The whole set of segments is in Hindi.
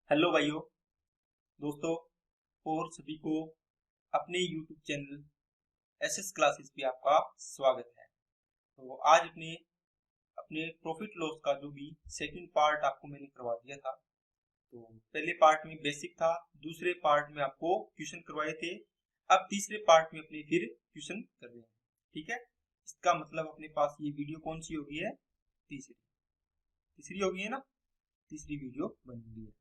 हेलो भाइयों, दोस्तों और सभी को अपने YouTube चैनल एसएस क्लासेस पे आपका स्वागत है। तो आज अपने अपने प्रॉफिट लॉस का जो भी सेकंड पार्ट आपको मैंने करवा दिया था। तो पहले पार्ट में बेसिक था, दूसरे पार्ट में आपको क्वेश्चन करवाए थे। अब तीसरे पार्ट में अपने फिर क्वेश्चन कर रहे हैं। ठीक है, इसका मतलब अपने पास ये वीडियो कौन सी होगी है? तीसरी तीसरी होगी है ना, तीसरी वीडियो बन रही है।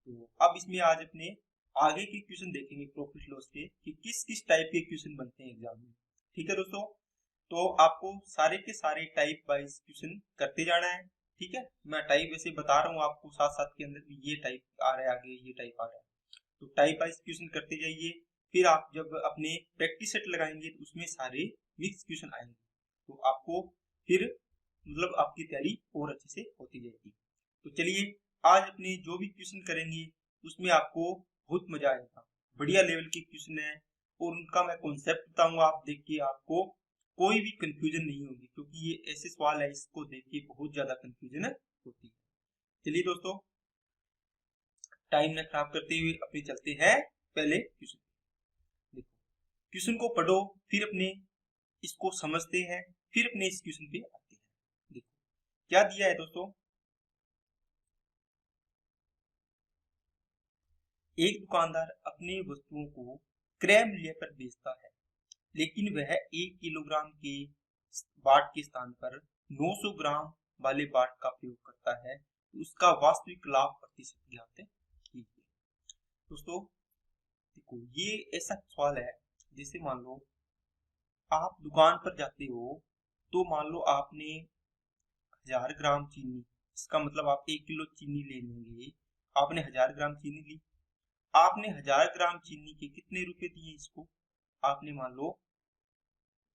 तो अब इसमें आज अपने आगे के क्वेश्चन देखेंगे प्रॉफिट लॉस के कि किस किस टाइप के क्वेश्चन बनते हैं एग्जाम में। ठीक है दोस्तों, तो आपको सारे के सारे टाइप वाइज क्वेश्चन करते जाना है। ठीक है, मैं टाइप वैसे बता रहा हूँ आपको, साथ साथ के अंदर भी ये टाइप आ रहा है, आगे ये टाइप आ रहा है, तो टाइप वाइज क्वेश्चन करते जाइए। फिर आप जब अपने प्रैक्टिस सेट लगाएंगे तो उसमें सारे मिक्स क्वेश्चन आएंगे, तो आपको फिर मतलब आपकी तैयारी और अच्छे से होती जाएगी। तो चलिए, आज अपने जो भी क्वेश्चन करेंगे उसमें आपको बहुत मजा आएगा। बढ़िया लेवल के क्वेश्चन है और उनका मैं कॉन्सेप्ट बताऊंगा, आप देख के आपको कोई भी कंफ्यूजन नहीं होगी, क्योंकि ये ऐसे सवाल है इसको देख के बहुत ज्यादा कंफ्यूजन होती है। चलिए दोस्तों, टाइम न खराब करते हुए अपने चलते हैं पहले क्वेश्चन। देखो, क्वेश्चन को पढ़ो, फिर अपने इसको समझते हैं, फिर अपने इस क्वेश्चन पे आते हैं। देखो क्या दिया है दोस्तों। एक दुकानदार अपनी वस्तुओं को क्रय मूल्य पर बेचता है, लेकिन वह 1 किलोग्राम के बाट के स्थान पर 900 ग्राम वाले बाट का प्रयोग करता है, तो उसका वास्तविक लाभ प्रतिशत ज्ञात कीजिए। दोस्तों देखो, ये ऐसा सवाल है, जैसे मान लो आप दुकान पर जाते हो, तो मान लो आपने 1000 ग्राम चीनी, इसका मतलब आप 1 किलो चीनी ले लेंगे, आपने 1000 ग्राम चीनी ली। आपने 1000 ग्राम चीनी के कितने रुपए दिए इसको? आपने मान लो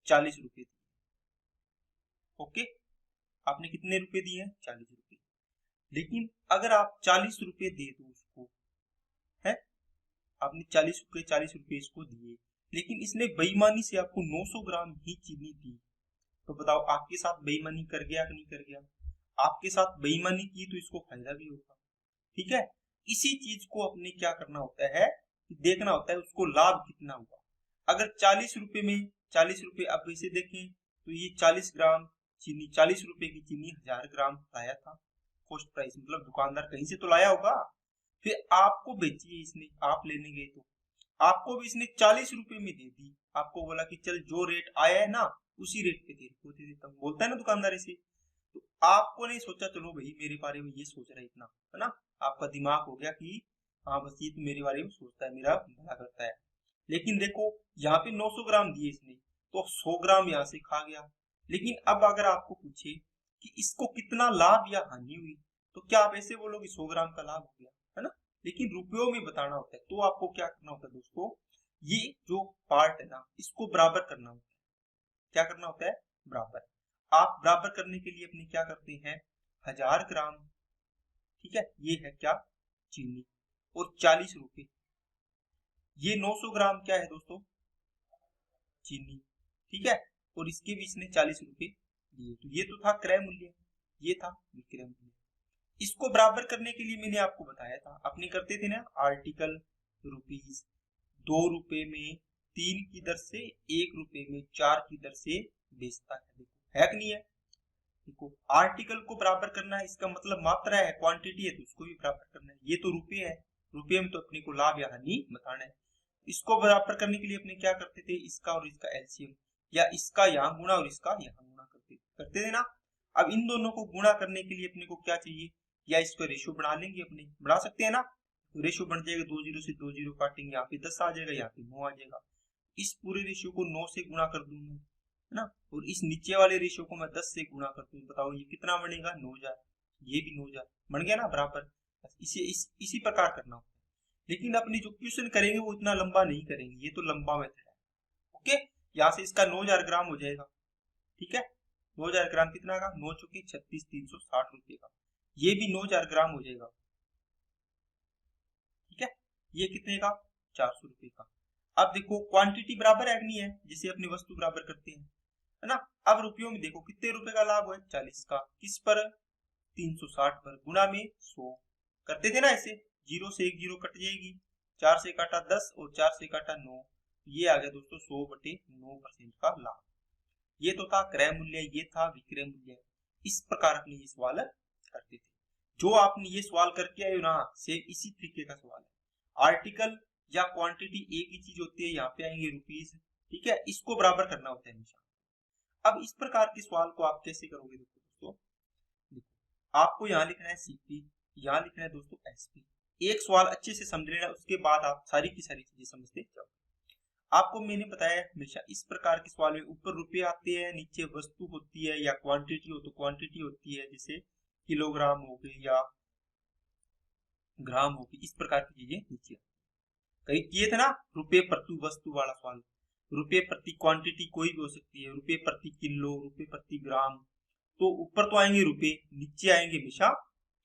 40 रुपए दिए। ओके, आपने कितने रुपए दिए हैं? 40 रुपए। लेकिन अगर आप 40 रुपए दे दो उसको, है, आपने 40 रुपए इसको दिए, लेकिन इसने बेईमानी से आपको 900 ग्राम ही चीनी दी, तो बताओ आपके साथ बेईमानी कर गया कि नहीं कर गया? आपके साथ बेईमानी की तो इसको फायदा भी होगा। ठीक है, इसी चीज को अपने क्या करना होता है कि देखना होता है उसको लाभ कितना हुआ। अगर 40 रुपए में 40 रुपए, अब वैसे देखें तो ये 40 ग्राम चीनी, 40 रुपए की चीनी 1000 ग्राम लाया था, कॉस्ट प्राइस मतलब दुकानदार कहीं से तो लाया होगा। फिर आपको बेची है इसने, आप लेने गए तो आपको भी इसने 40 रुपए में दे दी। आपको बोला कि चल जो रेट आया है ना उसी रेट पे तेरे को दे देता हूँ, बोलता है ना दुकानदार ऐसे। तो आपको नहीं सोचा चलो भाई मेरे बारे में ये सोच रहा है इतना, है ना, आपका दिमाग हो गया कि हाँ बस ये तो मेरे बारे में सोचता है, मेरा भला करता है। लेकिन देखो यहाँ पे 900 ग्राम दिए इसने, तो 100 ग्राम यहाँ से खा गया। लेकिन अब अगर आपको पूछे कि इसको कितना लाभ या हानि हुई, तो क्या आप ऐसे बोलोगे 100 ग्राम का लाभ हो गया, है ना? लेकिन रुपयों में बताना होता है, तो आपको क्या करना होता है दोस्तों, ये जो पार्ट है ना इसको बराबर करना होता है। क्या करना होता है? बराबर। आप बराबर करने के लिए अपने क्या करते हैं, 1000 ग्राम, ठीक है, ये है क्या, चीनी, और 40 रुपए, ये 900 ग्राम क्या है दोस्तों, चीनी, ठीक है, और इसके भी इसने 40 रुपए दिए, तो ये तो था क्रय मूल्य, ये था विक्रय मूल्य। इसको बराबर करने के लिए मैंने आपको बताया था, अपने करते थे ना आर्टिकल रुपीज, 2 रुपए में 3 की दर से, 1 रुपए में 4 की दर से बेचता है। देखो है कि नहीं है? देखो आर्टिकल को बराबर करना है, इसका मतलब मात्रा है, क्वांटिटी है, तो उसको भी बराबर करना है। ये तो रुपये है, रुपये में तो अपने को लाभ या हानि बताना है। इसको बराबर करने के लिए अपने क्या करते थे, इसका और इसका एलसीएम, या इसका यहाँ गुणा और इसका यहाँ गुणा करते करते थे ना। अब इन दोनों को गुणा करने के लिए अपने को क्या चाहिए, या इसको रेशियो बढ़ा लेंगे, अपने बढ़ा सकते हैं ना, तो रेशियो बन जाएगा, 2 जीरो से 2 जीरो काटेंगे, यहाँ पे 10 आ जाएगा, यहाँ पे 9 आ जाएगा। इस पूरे रेशियो को 9 से गुणा कर दूंगा, है ना, और इस नीचे वाले रेशियो को मैं 10 से गुणा कर दूं, बताओ ये कितना बनेगा, 9000, ये भी 9000 बन गया ना बराबर। इसे इसी प्रकार करना होता है। लेकिन अपनी जो क्वेश्चन करेंगे वो इतना लंबा नहीं करेंगे, ये तो लंबा मेथड है। ओके, यहाँ से इसका 9000 ग्राम हो जाएगा, ठीक है, 9000 ग्राम कितना का, 9 चुकी 36, 360 रुपए का, ये भी 9000 ग्राम हो जाएगा, ठीक है, ये कितने का, 400 रुपए का। अब देखो क्वांटिटी बराबर है नहीं है, जिसे अपनी वस्तु बराबर करते हैं, है ना। अब रुपयों में देखो कितने रुपए का लाभ है, 40 का, किस पर, 360 पर, गुणा में 100 करते थे ना ऐसे, जीरो से एक जीरो कट जाएगी, 4 से काटा 10 और 4 से काटा 9, ये आ गया दोस्तों 100/9% का लाभ। ये तो था क्रय मूल्य, ये था विक्रय मूल्य। इस प्रकार अपने ये सवाल करते थे। जो आपने ये सवाल करके आए हो ना, सेम इसी तरीके का सवाल है। आर्टिकल या क्वांटिटी एक ही चीज होती है, यहाँ पे आएंगे रुपीज, ठीक है, इसको बराबर करना होता है हमेशा। अब इस प्रकार के सवाल को आप कैसे करोगे दोस्तों? देखो, आपको यहाँ लिखना है सीपी, यहाँ लिखना है दोस्तों एसपी। एक सवाल अच्छे से समझ लेना, उसके बाद आप सारी की सारी चीजें समझते जाओ। आपको मैंने बताया हमेशा इस प्रकार के सवाल में ऊपर रुपए आते हैं, नीचे वस्तु होती है, या क्वांटिटी हो तो क्वांटिटी होती है, जैसे किलोग्राम हो गए या ग्राम हो गए, इस प्रकार की चीजें नीचे। कई किए थे ना रुपए प्रति वस्तु वाला सवाल, रुपए प्रति क्वांटिटी कोई भी हो सकती है, रुपए प्रति किलो, रुपए प्रति ग्राम। तो ऊपर तो आएंगे रुपए, नीचे आएंगे हमेशा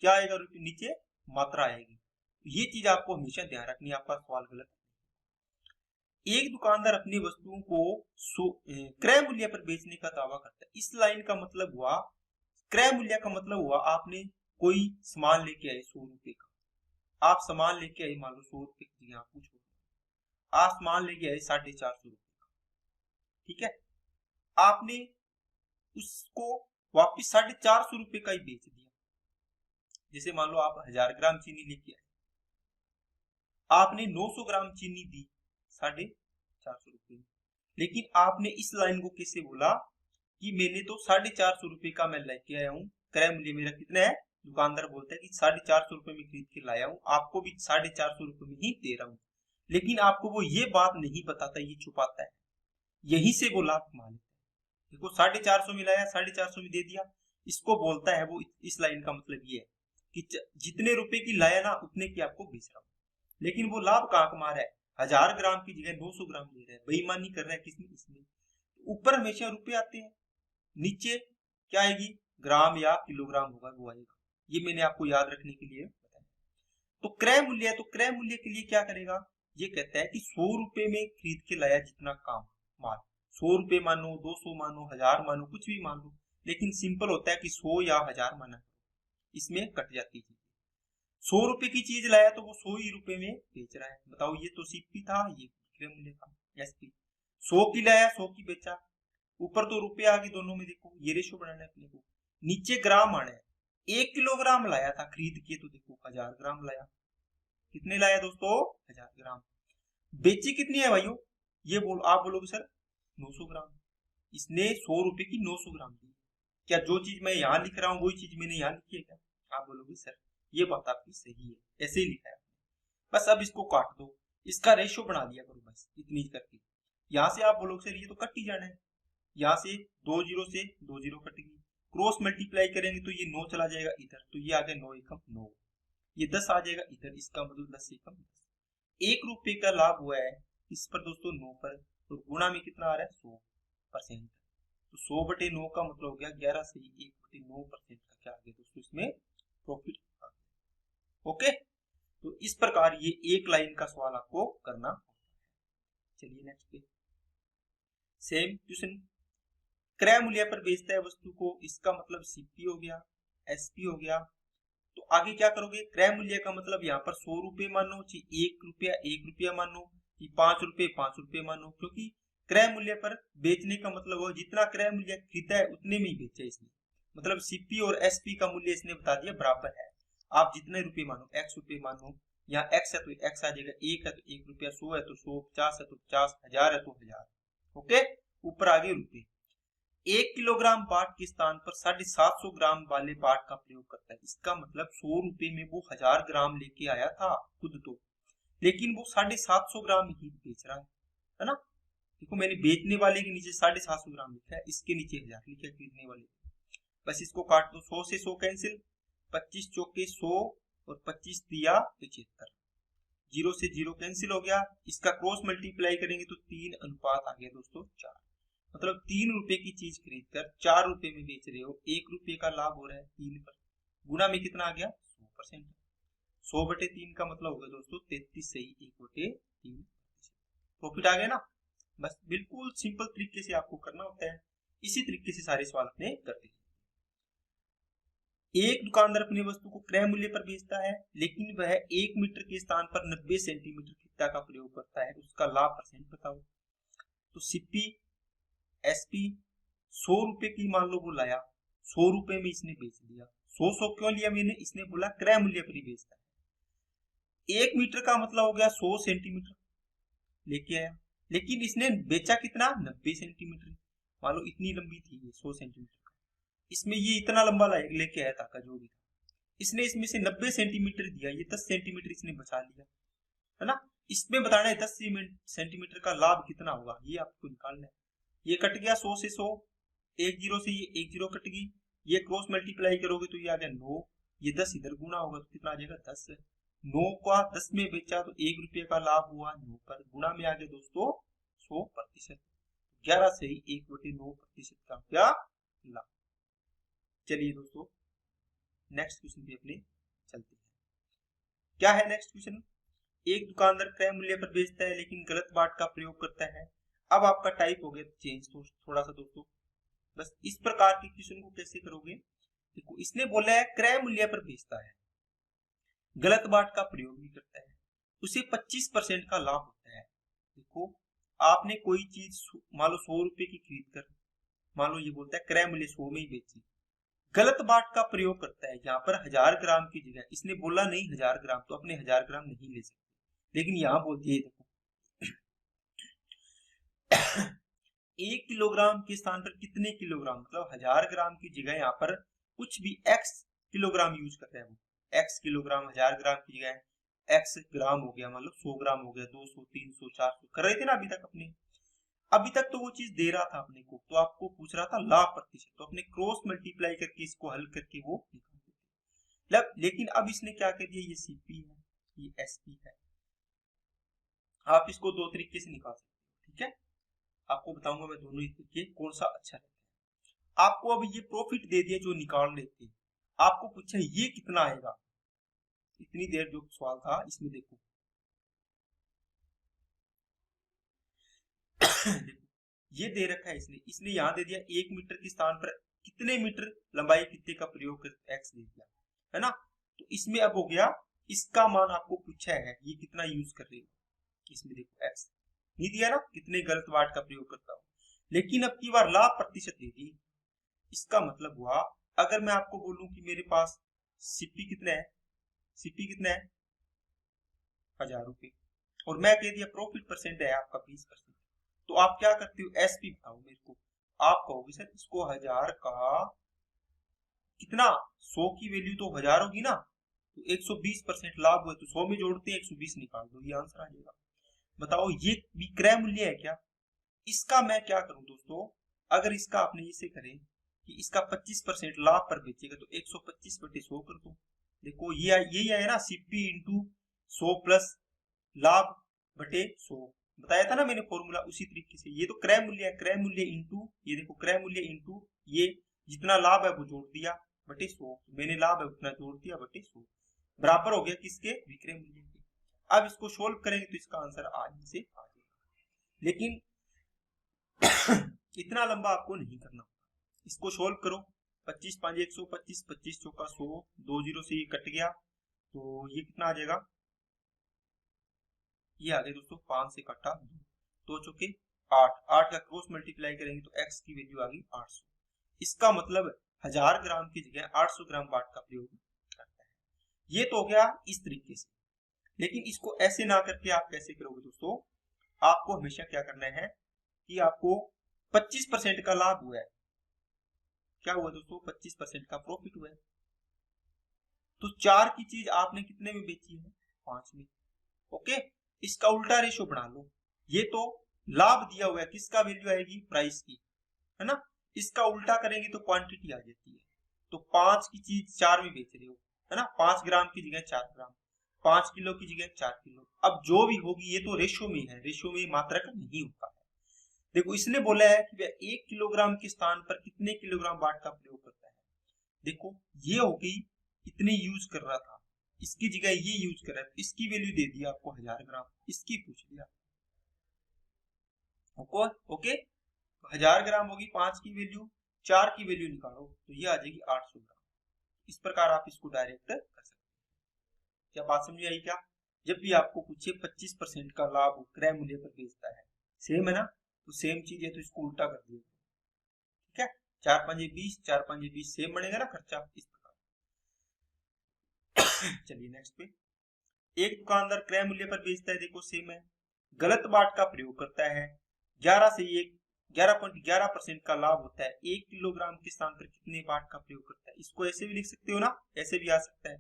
क्या आएगा, रुपए नीचे मात्रा आएगी। ये चीज आपको हमेशा ध्यान रखनी है, आपका सवाल गलत। एक दुकानदार अपनी वस्तुओं को क्रय मूल्य पर बेचने का दावा करता है। इस लाइन का मतलब हुआ, क्रय मूल्य का मतलब हुआ आपने कोई सामान लेके आए 100 रुपए का, आप सामान लेके आए मान लो 100 रुपए की जगह पूछो, आप सामान लेके आए 450 रुपए का, ठीक है, आपने उसको वापिस 450 रुपए का ही बेच दिया। जैसे मान लो आप 1000 ग्राम चीनी लेके आए, आपने 900 ग्राम चीनी दी 450 रुपए में, लेकिन आपने इस लाइन को कैसे बोला कि मैंने तो 450 रुपए का मैं लेके आया हूँ, क्रय मूल्य मेरा कितना है, दुकानदार बोलता है कि 450 रुपए में खरीद के लाया हूँ, आपको भी 450 रुपए में ही दे रहा हूँ, लेकिन आपको वो ये बात नहीं बताता, ये छुपाता है, यहीं से वो लाभ कमा लेता है। देखो 450 में लाया, 450 में दे दिया, इसको बोलता है वो, इस लाइन का मतलब ये है कि जितने रुपए की लाया ना उतने की आपको बेच रहा हूँ, लेकिन वो लाभ कहाँ कमा रहा है, 1000 ग्राम की जगह 900 ग्राम ले रहा है, बेईमानी कर रहा है किसमें, इसमें। ऊपर हमेशा रुपए आते हैं, नीचे क्या आएगी, ग्राम या किलोग्राम होगा वो आएगा, ये मैंने आपको याद रखने के लिए बताया। तो क्रय मूल्य, तो क्रय मूल्य के लिए क्या करेगा, ये कहता है कि 100 रुपए में खरीद के लाया जितना काम माल, 100 रुपए मानो, 200 मानो, 1000 मानो, कुछ भी मान लो, लेकिन सिंपल होता है कि 100 या 1000 माना, इसमें कट जाती है। 100 रुपए की चीज लाया तो वो 100 ही रुपए में बेच रहा है। बताओ, ये तो सीपी था, ये विक्रय मूल्य था, एसपी। 100 की लाया, 100 की बेचा, ऊपर तो रुपए आ गए दोनों में, देखो ये रेशो बनाना है अपने को, नीचे ग्राम आना है। 1 किलोग्राम लाया था खरीद के, तो देखो 1000 ग्राम लाया, कितने लाया दोस्तों, 1000 ग्राम। बेची कितनी है भाइयों, ये आप बोलोगे सर 900 ग्राम, इसने 100 रुपए की 900 ग्राम दी। क्या जो चीज मैं यहाँ लिख रहा हूँ वही चीज मैंने यहाँ लिखी है क्या, आप बोलोगे सर ये बात आपकी सही है, ऐसे ही लिखा है, बस अब इसको काट दो, इसका रेशियो बना दिया करो, बस इतनी करके। यहाँ से आप बोलोगे सर ये तो कट ही जाना है, यहाँ से 2 जीरो से 2 जीरो कट गई, क्रॉस मल्टीप्लाई करेंगे तो ये 9 चला जाएगा इधर, तो ये आ गया 9 एकम 9, ये 10 आ जाएगा इधर, इसका मतलब 10 एकम 10। 1 रुपए का लाभ हुआ है इस पर दोस्तों 9 पर, तो गुणा में कितना आ रहा है 100%, तो 100/9 का मतलब हो गया 11 से 1/9% का क्या आ गया दोस्तों, इसमें प्रॉफिट आ गया। ओके, तो इस प्रकार ये एक लाइन का सवाल आपको करना होता है। चलिए नेक्स्ट पे, सेम क्वेश्चन, क्रय मूल्य पर बेचता है वस्तु को, इसका मतलब सीपी हो गया, एसपी हो गया। तो आगे क्या करोगे, क्रय मूल्य का मतलब यहाँ पर 100 रुपए मानो, 1 रुपया मानो, 5 रुपए 5 रुपए मानो, क्योंकि क्रय मूल्य पर बेचने का मतलब वो जितना क्रय मूल्य खरीदा है उतने में ही बेचा इसने, मतलब सीपी और एसपी का मूल्य इसने बता दिया बराबर है। आप जितने रुपए मानो, x रुपए मानो, यहाँ x है तो x आ जाएगा, 1 है तो 1 रुपया, 100 है तो 100, 50 है तो 50, 1000 है तो 1000। ओके, ऊपर आगे रुपए। 1 किलोग्राम बाट के स्थान पर 750 ग्राम वाले बाट का प्रयोग करता है, इसका मतलब 100 रुपए में वो 1000 ग्राम लेके आया था खुद तो, लेकिन वो 750 ग्राम ही बेच रहा है ना। देखो मैंने बेचने वाले के नीचे 750 ग्राम लिखा है, इसके नीचे 1000 लिखा है खरीदने वाले, बस इसको काट दो, 100 से 100 कैंसिल, 25 चौके 100 और 25 दिया 75, जीरो से जीरो कैंसिल हो गया, इसका क्रॉस मल्टीप्लाई करेंगे तो 3 अनुपात आ गया दोस्तों 4, मतलब 3 रुपए की चीज खरीद कर 4 रुपए में बेच रहे हो, 1 रुपए का लाभ हो रहा है 3 पर, गुना में कितना आ गया 100%, 100/3 का मतलब होगा दोस्तों 33 सही 1/3 प्रॉफिट आ गया ना। बस बिल्कुल सिंपल तरीके से आपको करना होता है, इसी तरीके से सारे सवाल अपने करते हैं। एक दुकानदार अपनी वस्तु को क्रय मूल्य पर बेचता है, लेकिन वह 1 मीटर के स्थान पर 90 सेंटीमीटर फिता का प्रयोग करता है, उसका लाभ परसेंट बताओ। तो सीपी एसपी 100 रुपए की मान लो वो लाया, 100 रुपए में इसने बेच दिया। 100 क्यों लिया मैंने, इसने बोला क्रय मूल्य पर ही बेचता है। 1 मीटर का मतलब हो गया 100 सेंटीमीटर लेके आया, लेकिन इसने बेचा कितना, 90 सेंटीमीटर। मान लो इतनी लंबी थी ये 100 सेंटीमीटर का, इसमें ये इतना लंबा लेके आया था जो भी था, इसने इसमें से 90 सेंटीमीटर दिया, ये 10 सेंटीमीटर इसने बचा लिया, है ना। इसमें बताना है 10 सेंटीमीटर का लाभ कितना होगा, ये आपको निकालना है। ये कट गया 100 से 100, एक जीरो से ये एक जीरो कट गई, ये क्रॉस मल्टीप्लाई करोगे तो ये आ गया 9, ये 10 इधर गुना होगा तो कितना आ जाएगा 10। 9 का 10 में बेचा तो 1 रुपये का लाभ हुआ, 9 पर गुना में आ गया दोस्तों 100%। 11 से ही 1/9% का क्या लाभ। चलिए दोस्तों नेक्स्ट क्वेश्चन पे अपने चलते हैं। क्या है नेक्स्ट क्वेश्चन, एक दुकानदार क्रय मूल्य पर बेचता है लेकिन गलत बाट का प्रयोग करता है। अब आपका टाइप हो गया चेंज थोड़ा सा दोस्तों। बस इस प्रकार के क्वेश्चन को कैसे करोगे, देखो इसने बोला है क्रय मूल्य पर बेचता है, गलत बाट का प्रयोग भी करता है, उसे 25% का लाभ होता है। देखो आपने कोई चीज मान लो 100 रुपए की खरीद कर, मान लो ये बोलता है क्रय मूल्य 100 में ही बेची, गलत बाट का प्रयोग करता है, यहाँ पर 1000 ग्राम की जगह इसने बोला नहीं 1000 ग्राम, तो अपने 1000 ग्राम नहीं ले सकते, लेकिन यहाँ बोलती है देखो 1 किलोग्राम के स्थान पर कितने किलोग्राम, मतलब 1000 ग्राम की जगह यहाँ पर कुछ भी x किलोग्राम यूज कर रहा है वो, x किलोग्राम 1000 ग्राम की जगह x ग्राम हो गया, मतलब 100 ग्राम हो गया, 200 300 400 कर रहे थे ना अभी तक अपने। अभी तक तो वो चीज दे रहा था अपने को, तो आपको पूछ रहा था लाभ प्रतिशत, तो अपने क्रॉस मल्टीप्लाई करके इसको हल करके वो निकाल देते। लेकिन अब इसने क्या कर दिया, ये सीपी है ये एसपी है, आप इसको दो तरीके से निकाल सकते हो, ठीक है। आपको बताऊंगा मैं दोनों ही तरीके कौन सा अच्छा रहता है। आपको अब ये प्रॉफिट दे दिया जो निकाल लेते, आपको पूछा ये कितना आएगा, इतनी देर जो सवाल था इसमें देखो देखो ये दे रखा है इसने यहाँ दे दिया 1 मीटर के स्थान पर कितने मीटर लंबाई कितने का प्रयोग कर एक्स दे दिया, है ना। तो इसमें अब हो गया इसका मान आपको पूछा है ये कितना यूज कर रहे हो, इसमें देखो एक्स नहीं दिया ना, कितने गलत वाट का प्रयोग करता हूं, लेकिन अब की बार लाभ प्रतिशत दे दी। इसका मतलब हुआ अगर मैं आपको बोलूं कि मेरे पास सीपी कितना है, सीपी कितना है 1000 रुपए, और मैं कह दिया प्रॉफिट परसेंट है आपका 20%, तो आप क्या करते हो एसपी बताओ मेरे को, आप कहोगे सर इसको 1000 का कितना 100 की वैल्यू तो 1000 होगी ना, तो 120% लाभ हुआ, तो 100 में जोड़ते हैं 120 निकाल दो, ये आंसर आ जाएगा। बताओ ये भी क्रय मूल्य है क्या। इसका मैं क्या करूं दोस्तों, अगर इसका आपने इसे करें कि इसका 25% लाभ पर बेचेगा तो 125/100 कर दो। देखो ये यही है ना, सीपी इंटू 100 प्लस लाभ बटे 100, बताया था ना मैंने फॉर्मूला, उसी तरीके से ये तो क्रय मूल्य है, क्रय मूल्य इंटू ये देखो क्रय मूल्य इंटू ये जितना लाभ है वो जोड़ दिया बटे 100, मैंने लाभ है उतना जोड़ दिया बटे 100, बराबर हो गया किसके, विक्रय मूल्य के। अब इसको सोल्व करेंगे तो इसका आंसर आज से आ जाएगा, लेकिन इतना लंबा आपको नहीं करना, इसको सोल्व करो। 25 5 125, 25 चौका 100, 2 जीरो से ये कट गया तो ये कितना आ जाएगा, ये आ गया दोस्तों 5 से कटा 2 चौके 8, 8 का क्रॉस मल्टीप्लाई करेंगे तो x की वैल्यू आ गई 800। इसका मतलब 1000 ग्राम की जगह 800 ग्राम वाट का प्रयोग करता है। ये तो हो गया इस तरीके से, लेकिन इसको ऐसे ना करके आप कैसे करोगे दोस्तों, आपको हमेशा क्या करना है कि आपको 25% का लाभ हुआ है, क्या हुआ दोस्तों 25% का प्रॉफिट हुआ है, तो 4 की चीज आपने कितने में बेची है 5 में, ओके। इसका उल्टा रेशो बना लो, ये तो लाभ दिया हुआ है, किसका वैल्यू आएगी प्राइस की, है ना, इसका उल्टा करेंगे तो क्वांटिटी आ जाती है, तो 5 की चीज 4 में बेच रहे हो, है ना, 5 ग्राम की जगह 4 ग्राम, 5 किलो की जगह 4 किलो, अब जो भी होगी ये तो रेशो में है, रेशो में मात्रक नहीं होता है। देखो इसने बोला है कि वह 1 किलोग्राम के स्थान पर कितने किलोग्राम वाट का प्रयोग करता है, देखो ये हो गई इतनी यूज कर रहा था, इसकी जगह ये यूज कर रहा है, इसकी वैल्यू दे दिया आपको 1000 ग्राम, इसकी पूछ लिया, ओके 1000 ग्राम होगी, 5 की वैल्यू 4 की वैल्यू निकालो तो ये आ जाएगी 800 ग्राम। इस प्रकार आप इसको डायरेक्ट कर सकते हैं। क्या बात समझ आई क्या? जब भी आपको पूछे 25% का लाभ क्रय मूल्य पर बेचता है, सेम है ना, तो सेम चीज है तो इसको उल्टा कर दिया, ठीक है। 4 5 20, 4 5 20 सेम बनेगा ना खर्चा, इस प्रकार। चलिए नेक्स्ट पे, एक दुकानदार क्रय मूल्य पर बेचता है, देखो सेम है, गलत बाट का प्रयोग करता है, 11 से 11.11% का लाभ होता है, 1 किलोग्राम के स्थान पर कितने बाट का प्रयोग करता है। इसको ऐसे भी लिख सकते हो ना, ऐसे भी आ सकता है।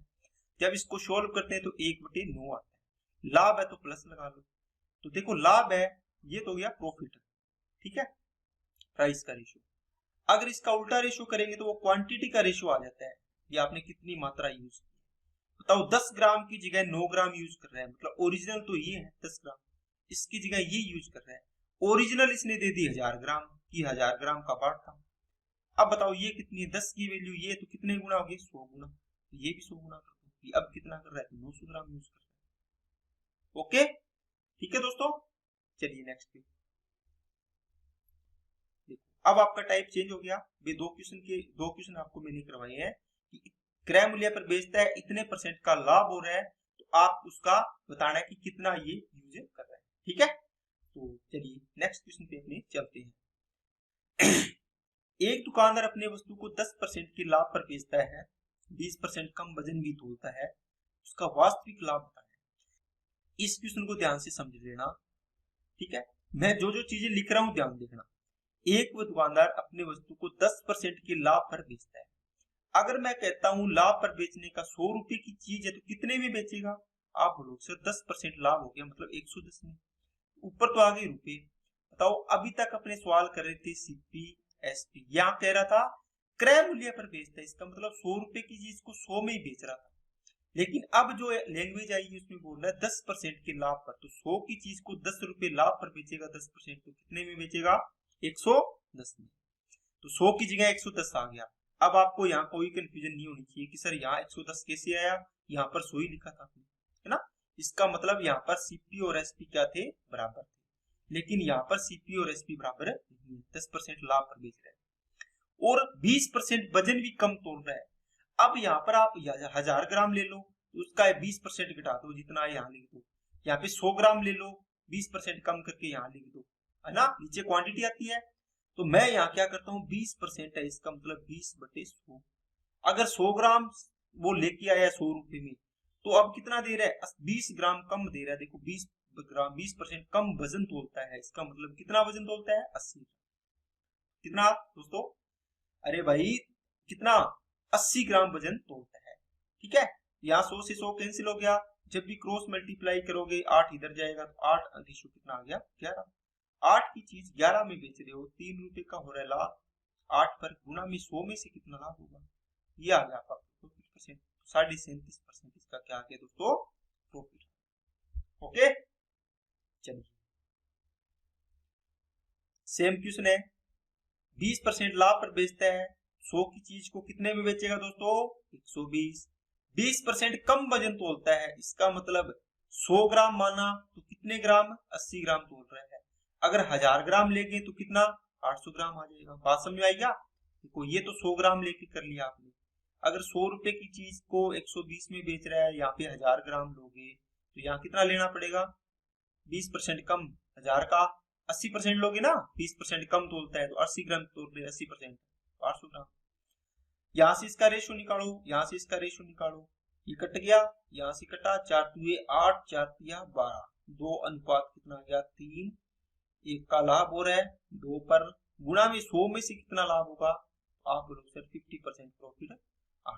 जब इसको सोल्व करते हैं तो 1/9 आता है, लाभ है तो प्लस लगा लो। तो देखो लाभ है, ये तो हो गया प्रॉफिट, ठीक है, प्राइस का रेशो। अगर इसका उल्टा रेशो करेंगे तो वो क्वांटिटी का रेशो आ जाता है, ये आपने कितनी मात्रा यूज की। बताओ 10 ग्राम की जगह 9 ग्राम यूज कर रहा है, मतलब ओरिजिनल तो ये है 10 ग्राम, इसकी जगह ये यूज कर रहा है। ओरिजिनल इसने दे दी 1000 ग्राम की, 1000 ग्राम का बाट था। अब बताओ ये कितनी है, 10 की वैल्यू, ये तो कितने गुना हो गई, 100 गुना, तो ये भी 100 गुना कर दो। अब कितना कर रहा है, 900 ग्राम यूज कर रहा है। ओके, ठीक है दोस्तों। चलिए नेक्स्ट पे देखो, अब आपका टाइप चेंज हो गया। ये दो क्वेश्चन आपको मैंने करवाए हैं कि क्रय मूल्य पर बेचता है, इतने % का लाभ हो रहा है, तो आप उसका बताना है कि कितना ये यूज कर रहा है, ठीक है। तो चलिए नेक्स्ट क्वेश्चन पे अपने चलते हैं। एक दुकानदार अपने वस्तु को 10% के लाभ पर बेचता है, 20% कम वजन भी तोलता है, उसका वास्तविक लाभ बताना है। इस क्वेश्चन को ध्यान से समझ लेना, ठीक है। मैं जो जो चीजें लिख रहा हूं ध्यान देखना। एक दुकानदार अपने वस्तु को 10% के लाभ पर बेचता है। अगर मैं कहता हूं लाभ पर बेचने का 100 रुपए की चीज है तो कितने में बेचेगा, आप बोलो सर 10% लाभ हो गया, मतलब 110 में, ऊपर तो आ गए रुपए। बताओ अभी तक अपने सवाल कर रहे थे सीपी एसपी, यहाँ कह रहा था क्रय मूल्य पर बेचता है, इसका मतलब 100 रुपए की चीज को 100 में ही बेच रहा था। लेकिन अब जो लैंग्वेज आई है उसमें बोल रहा है 10% के लाभ पर, तो 100 की चीज को 10 रुपए लाभ पर बेचेगा, 10%, तो कितने में बेचेगा, 110 में। तो 100 की जगह 110 आ गया। अब आपको यहाँ कोई कंफ्यूजन नहीं होनी चाहिए कि सर यहाँ 110 कैसे आया, यहाँ पर 100 ही लिखा था आपने, है ना। इसका मतलब यहाँ पर सीपी और एसपी क्या थे, बराबर थे। लेकिन यहाँ पर सीपी और एसपी बराबर नहीं है, 10% लाभ पर बेच रहे हैं और 20% वजन भी कम तोल रहा है। अब यहाँ पर आप 1000 ग्राम ले लो, तो उसका 20% घटा दो, जितना यहाँ लिख दो। यहाँ पे 100 ग्राम ले लो, 20% कम करके यहाँ लिख दो, है ना, नीचे क्वांटिटी आती है। तो मैं यहाँ क्या करता हूँ, 20% है, इसका मतलब 20/100। अगर 100 ग्राम वो लेके आया 100 रुपए में, तो अब कितना दे रहा है, 20 ग्राम कम दे रहा है। देखो 20 ग्राम 20% कम वजन तोलता है, इसका मतलब कितना वजन तोलता है, 80। कितना दोस्तों, अरे भाई कितना, 80 ग्राम वजन तोलता है, ठीक है। यहाँ 100 से 100 कैंसिल हो गया, जब भी क्रॉस मल्टीप्लाई करोगे 8 इधर जाएगा, तो 8 अधिशु कितना आ गया, 11। 8 की चीज 11 में बेच रहे हो, 3 रुपए का हो रहा है लाभ, 8 पर गुना में 100 में से कितना लाभ होगा, ये आ गया आपका प्रॉफिट %। 37.5% इसका क्या आ गया दोस्तों, प्रॉफिट। ओके, चलिए सेम क्वेश्चन है, 20% लाभ पर बेचता है, 100 की चीज को कितने में बेचेगा दोस्तों, 120। 20% कम वजन तोलता है, इसका मतलब 100 ग्राम माना तो कितने ग्राम, 80 ग्राम तोल रहा है। अगर 1000 ग्राम लेंगे तो कितना, 800 ग्राम आ जाएगा। बात समझ में आई क्या, देखो ये तो 100 ग्राम लेके कर लिया आपने। अगर 100 रुपए की चीज को 120 में बेच रहा है, यहाँ पे 1000 ग्राम लोगे तो यहाँ कितना लेना पड़ेगा, 20% कम, 1000 का 80% लोगे ना, 20% कम तोलता है तो 80 ग्राम तोल रहे, 80% 800 ग्राम। यहाँ से इसका रेशो निकालो, यहाँ से इसका रेशो निकालो, ये कट गया, यहाँ से कटा, 4 दूए 8, 4 तिया 12, 2 अनुपात कितना गया, 3। 1 का लाभ हो रहा है, 2 पर गुणा में 100 में से कितना लाभ होगा, आप बोलो सर 50% प्रॉफिट आ।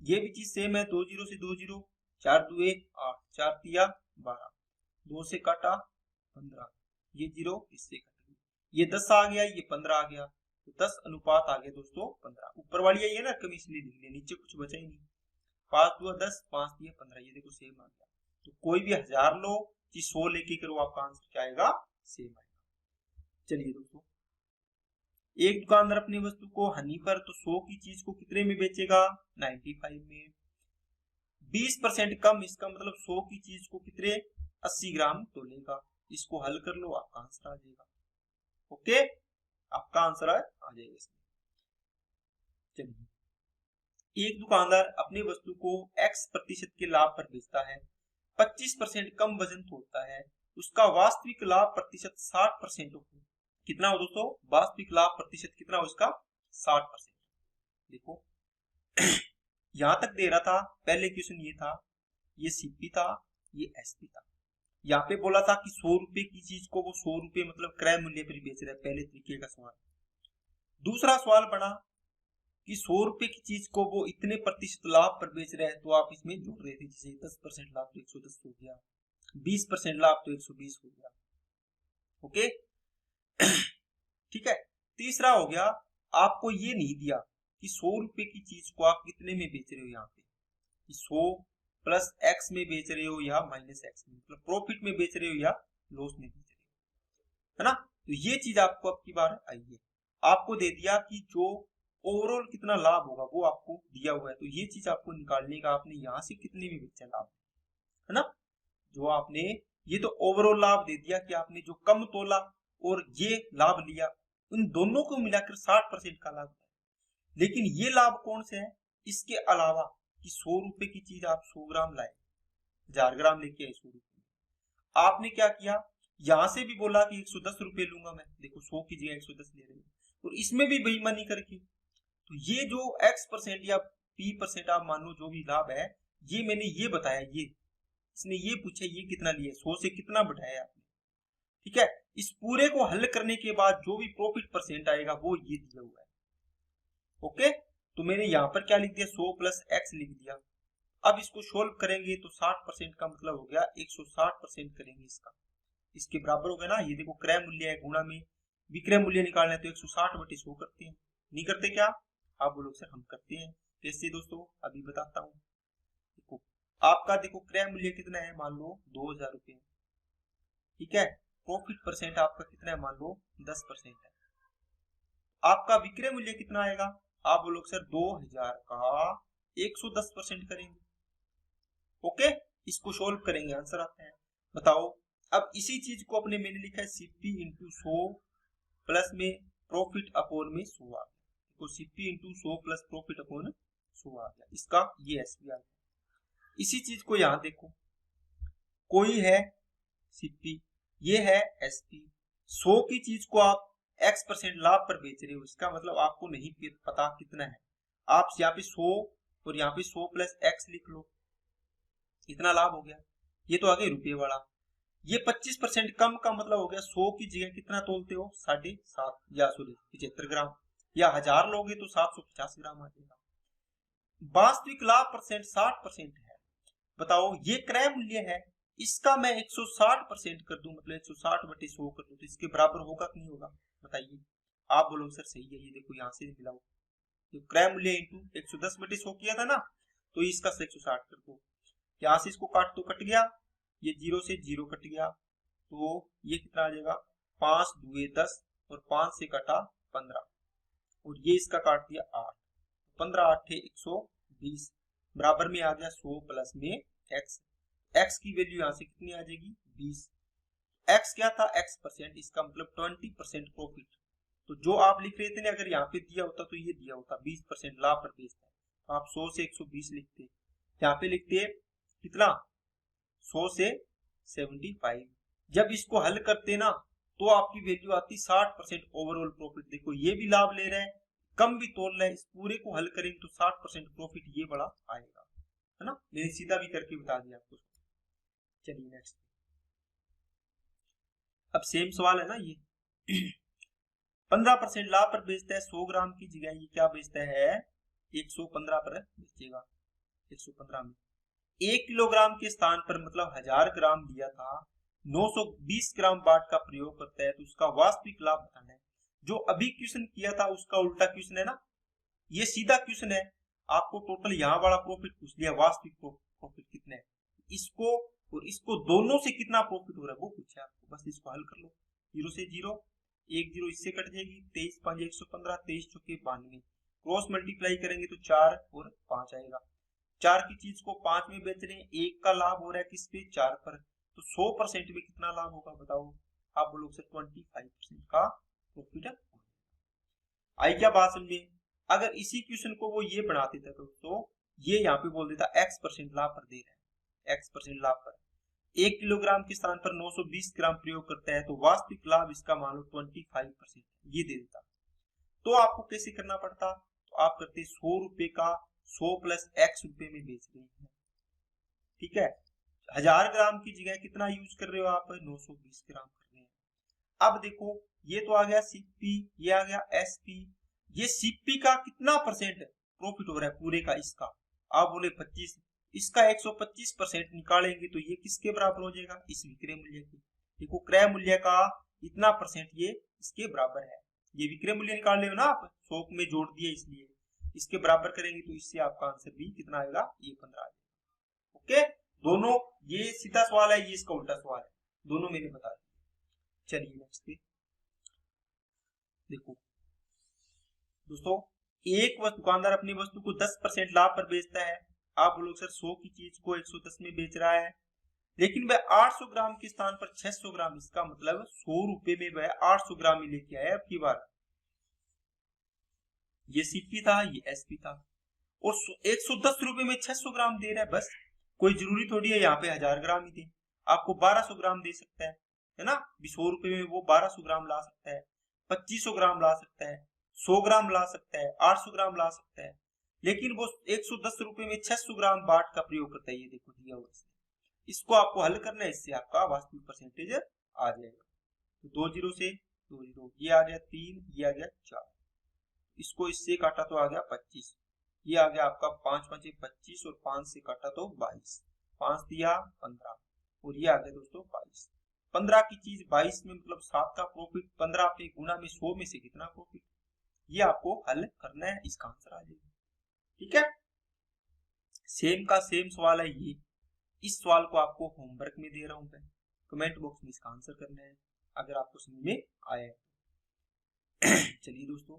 ये भी चीज सेम है, 2 जीरो से 2 जीरो, 4 दूए 8, 4 तिया 12, 2 से काटा 15, ये जीरो इससे कट गया, ये 10 आ गया, ये 15 आ गया, तो 10 अनुपात आ गया दोस्तों 15। ऊपर वाली आई है ना कमी, इसलिए लिख लिया, नीचे कुछ बचा ही नहीं। 5 दूआ 10, 5 दिया 15, ये देखो सेम आ गया। तो कोई भी 1000 लो कि 100 लेके करो, आपका आंसर क्या आएगा, सेम आएगा। चलिए दोस्तों, एक दुकानदार अपनी वस्तु को हनी पर तो 100 की चीज को कितने में बेचेगा, 95 में। 20% कम, इसका मतलब 100 की चीज को कितने, 80 ग्राम तोलेगा। इसको हल कर लो, आपका आंसर आ जाएगा। ओके, आपका आंसर आ जाएगा इसमें। चलिए एक दुकानदार अपनी वस्तु को x प्रतिशत के लाभ पर बेचता है, 25% कम वजन तोलता है, उसका वास्तविक लाभ प्रतिशत 60% हो। कितना हो दोस्तों? वास्तविक लाभ प्रतिशत कितना हो इसका? 60%। देखो यहां तक दे रहा था, पहले क्वेश्चन ये था, ये सीपी था, ये एसपी था। यहाँ पे बोला था कि 100 रुपए की चीज को वो 100 रुपए मतलब क्रय मूल्य पर बेच रहा है, पहले तरीके का सवाल। दूसरा सवाल बना कि 100 रुपए की चीज को वो इतने प्रतिशत लाभ पर बेच रहा है, तो आप इसमें जोड़ रहे थे, जैसे 10% लाभ तो 110 हो गया, 20% लाभ तो 120 हो गया। ओके ठीक है। तीसरा हो गया, आपको ये नहीं दिया कि 100 रुपए की चीज को आप कितने में बेच रहे हो, यहाँ पे 100 प्लस एक्स में बेच रहे हो या माइनस एक्स में, मतलब प्रॉफिट में बेच रहे हो या लॉस में बेच रहे हो, है ना। तो ये चीज आपको अब की बार आई है, आपको दे दिया कि जो ओवरऑल कितना लाभ होगा वो आपको दिया हुआ है, तो ये चीज आपको निकालने का, आपने यहाँ से कितने में बेचा लाभ, है ना। जो आपने ये तो ओवरऑल लाभ दे दिया कि आपने जो कम तोला और ये लाभ लिया, उन दोनों को मिलाकर 60% का लाभ है। लेकिन ये लाभ कौन से है? इसके अलावा कि 100 रुपए की चीज आप 100 ग्राम लाए, 1000 ग्राम लेके आए 100 रुपए, आपने क्या किया, यहां से भी बोला कि 110 रुपए लूंगा मैं, देखो 100 की जगह 110 ले रहे हैं, और इसमें भी बेईमानी करके, तो ये जो x% या p% आप मान लो जो भी लाभ है, ये मैंने ये बताया, ये इसने ये पूछा ये कितना लिया, 100 से कितना बढ़ाया आपने, ठीक है। इस पूरे को हल करने के बाद जो भी प्रॉफिट परसेंट आएगा वो ये दिया हुआ है। ओके, तो मैंने यहाँ पर क्या लिख दिया, 100 प्लस x लिख दिया। अब इसको सोल्व करेंगे तो 60% का मतलब हो गया 160% करेंगे इसका, इसके बराबर हो गया ना। ये देखो क्रय मूल्य है, गुणा में विक्रय मूल्य निकालना है तो 160/100 करते हैं, नहीं करते क्या? आप बोलो सर हम करते हैं। कैसे दोस्तों, अभी बताता हूँ। देखो आपका देखो क्रय मूल्य कितना है, मान लो 2000 रुपये, ठीक है। प्रॉफिट परसेंट आपका कितना है, मान लो 10% है। आपका विक्रय मूल्य कितना आएगा, आप बोलो सर 2000 का 110% करेंगे। ओके, इसको सोल्व करेंगे, आंसर आता है। बताओ, अब इसी चीज को अपने मैंने लिखा है सीपी इंटू 100 प्लस में प्रॉफिट अपॉन में 100 आ गया, तो CP into 100 plus profit upon 100 आ गया, इसका ये एसपी आ गया। इसी चीज को यहां देखो, कोई है सीपी, ये है एसपी, 100 की चीज को आप x% लाभ पर बेच रहे हो, इसका मतलब आपको नहीं पता कितना है, आप यहाँ पे 100 और यहाँ पे 100 प्लस x लिख लो, इतना लाभ हो गया। ये तो आ गया रुपये वाला। ये 25% कम का मतलब हो गया 100 की जगह कितना तोलते हो, 7.5 या 75 ग्राम, या 1000 लोगे तो 750 ग्राम आ जाएगा। वास्तविक लाभ परसेंट 60% है। बताओ ये क्रय मूल्य है, इसका मैं 160% कर दूं, मतलब 160/100 कर दूं, तो इसके बराबर होगा कि नहीं होगा, बताइए। आप बोलो सर सही है, ये देखो यहाँ से मिलाओ, तो क्रय मूल्य इंटू 110/100 किया था ना, तो इसका 160 कर दो, यहाँ से इसको काट तो कट गया, ये 0 से 0 कट गया, तो ये कितना आ जाएगा, 5 दूए 10 और 5 से कटा 15, और ये इसका काट दिया 8, 15 8 120, बराबर में आ गया 100 प्लस में x, x की वैल्यू यहाँ से कितनी आ जाएगी, 20। x क्या था, x%, इसका मतलब 20% प्रॉफिट। तो जो आप लिख रहे थे ना, अगर यहाँ पे दिया होता तो ये दिया होता 20% लाभ पर बेचता है, तो आप 100 से 120 लिखते, यहाँ पे लिखते कितना, 100 से 75। जब इसको हल करते ना तो आपकी वैल्यू आती 60% ओवरऑल प्रॉफिट। देखो ये भी लाभ ले रहे हैं, कम भी तोल रहे हैं, इस पूरे को हल करेंगे तो 60% प्रॉफिट ये बड़ा आएगा, है ना। मैंने सीधा भी करके बता दिया आपको। चलिए नेक्स्ट, अब सेम सवाल है ना ये 15% लाभ पर बेचता है, 100 ग्राम की जगह ये क्या बेचता है, 115 पर बेचेगा, 115 में 1 किलोग्राम के स्थान पर मतलब 1000 ग्राम दिया था, 920 ग्राम बाट का प्रयोग करता है, तो उसका वास्तविक लाभ बताना है। जो अभी क्वेश्चन किया था उसका उल्टा क्वेश्चन है ना, ये सीधा क्वेश्चन है, आपको टोटल यहाँ वाला प्रॉफिट पूछ लिया, वास्तविक प्रॉफिट कितना है, इसको और इसको दोनों से कितना प्रॉफिट हो रहा है वो पूछा आपको, बस इसको हल कर लो। 0 से 0, 1 0 इससे कट जाएगी, 23 5 115, 23 चौके 92, क्रॉस मल्टीप्लाई करेंगे तो 4 और 5 आएगा। 4 की चीज को 5 में बेच रहे हैं, 1 का लाभ हो रहा है किस पे, 4 पर, तो 100% में कितना लाभ होगा बताओ। आप लोग से 25% का प्रॉफिट है। आई क्या बात समझे, अगर इसी क्वेश्चन को वो ये बना देता दोस्तों, ये यहाँ पे बोल देता x% लाभ पर दे रहा है, x% लाभ पर 1 किलोग्राम के स्थान पर 920 ग्राम प्रयोग करता है, तो वास्तविक लाभ इसका मान लो 25% ये दे देता। तो आपको कैसे करना पड़ता, तो आप करते 100 रुपए का 100 प्लस x रुपए में बेच रहे हैं, ठीक है। 1000 ग्राम की जगह कितना यूज कर रहे हो आप, 920 ग्राम कर रहे हैं। अब देखो ये तो आ गया सीपी, ये आ गया एसपी। ये सीपी का कितना परसेंट प्रॉफिट हो रहा है पूरे का, इसका आप बोले 25, इसका 125% निकालेंगे तो ये किसके बराबर हो जाएगा, इस विक्रय मूल्य की। देखो क्रय मूल्य का इतना परसेंट ये इसके बराबर है, ये विक्रय मूल्य निकाल रहे हो ना आप, 100 में जोड़ दिए इसलिए इसके बराबर करेंगे तो इससे आपका आंसर भी कितना आएगा, ये 15 आएगा। ओके, दोनों ये सीधा सवाल है, ये इसका उल्टा सवाल है, दोनों मैंने बता दिया। चलिए नेक्स्ट पे देखो दोस्तों, एक दुकानदार अपनी वस्तु को 10% लाभ पर बेचता है। आप लोग सर 100 की चीज को 110 में बेच रहा है, लेकिन वह 800 ग्राम के स्थान पर 600 ग्राम, इसका मतलब 100 रुपए में वह 800 ग्राम ही लेके आया अब की बार। ये सीपी था, ये एसपी था, और 110 रुपए में 600 ग्राम दे रहा है। बस कोई जरूरी थोड़ी है यहाँ पे 1000 ग्राम ही दे, आपको 1200 ग्राम दे सकता है ना। 100 रुपए में वो 1200 ग्राम ला सकता है, 2500 ग्राम ला सकता है, 100 ग्राम ला सकता है, 800 ग्राम ला सकता है, लेकिन वो 110 रुपए में 600 ग्राम बाट का प्रयोग करता है। ये देखो दिया हुआ, इसको आपको हल करना है, इससे आपका वास्तविक परसेंटेज आ जाएगा। तो 2 जीरो से 2 जीरो, ये आ गया 3, ये आ गया 4, इसको इससे काटा तो आ गया 25, ये आ गया आपका 5 5 25, और 5 से काटा तो 22, 5 दिया 15, और ये आ गया दोस्तों 22। 15 की चीज 22 में मतलब 7 का प्रॉफिट, 15 पे गुना में 100 में से कितना प्रॉफिट, ये आपको हल करना है, इसका आंसर आ जाएगा। ठीक है, सेम का सेम सवाल है ये, इस सवाल को आपको होमवर्क में दे रहा हूं मैं, कमेंट बॉक्स में इसका आंसर करना है अगर आपको समझ में आया। चलिए दोस्तों,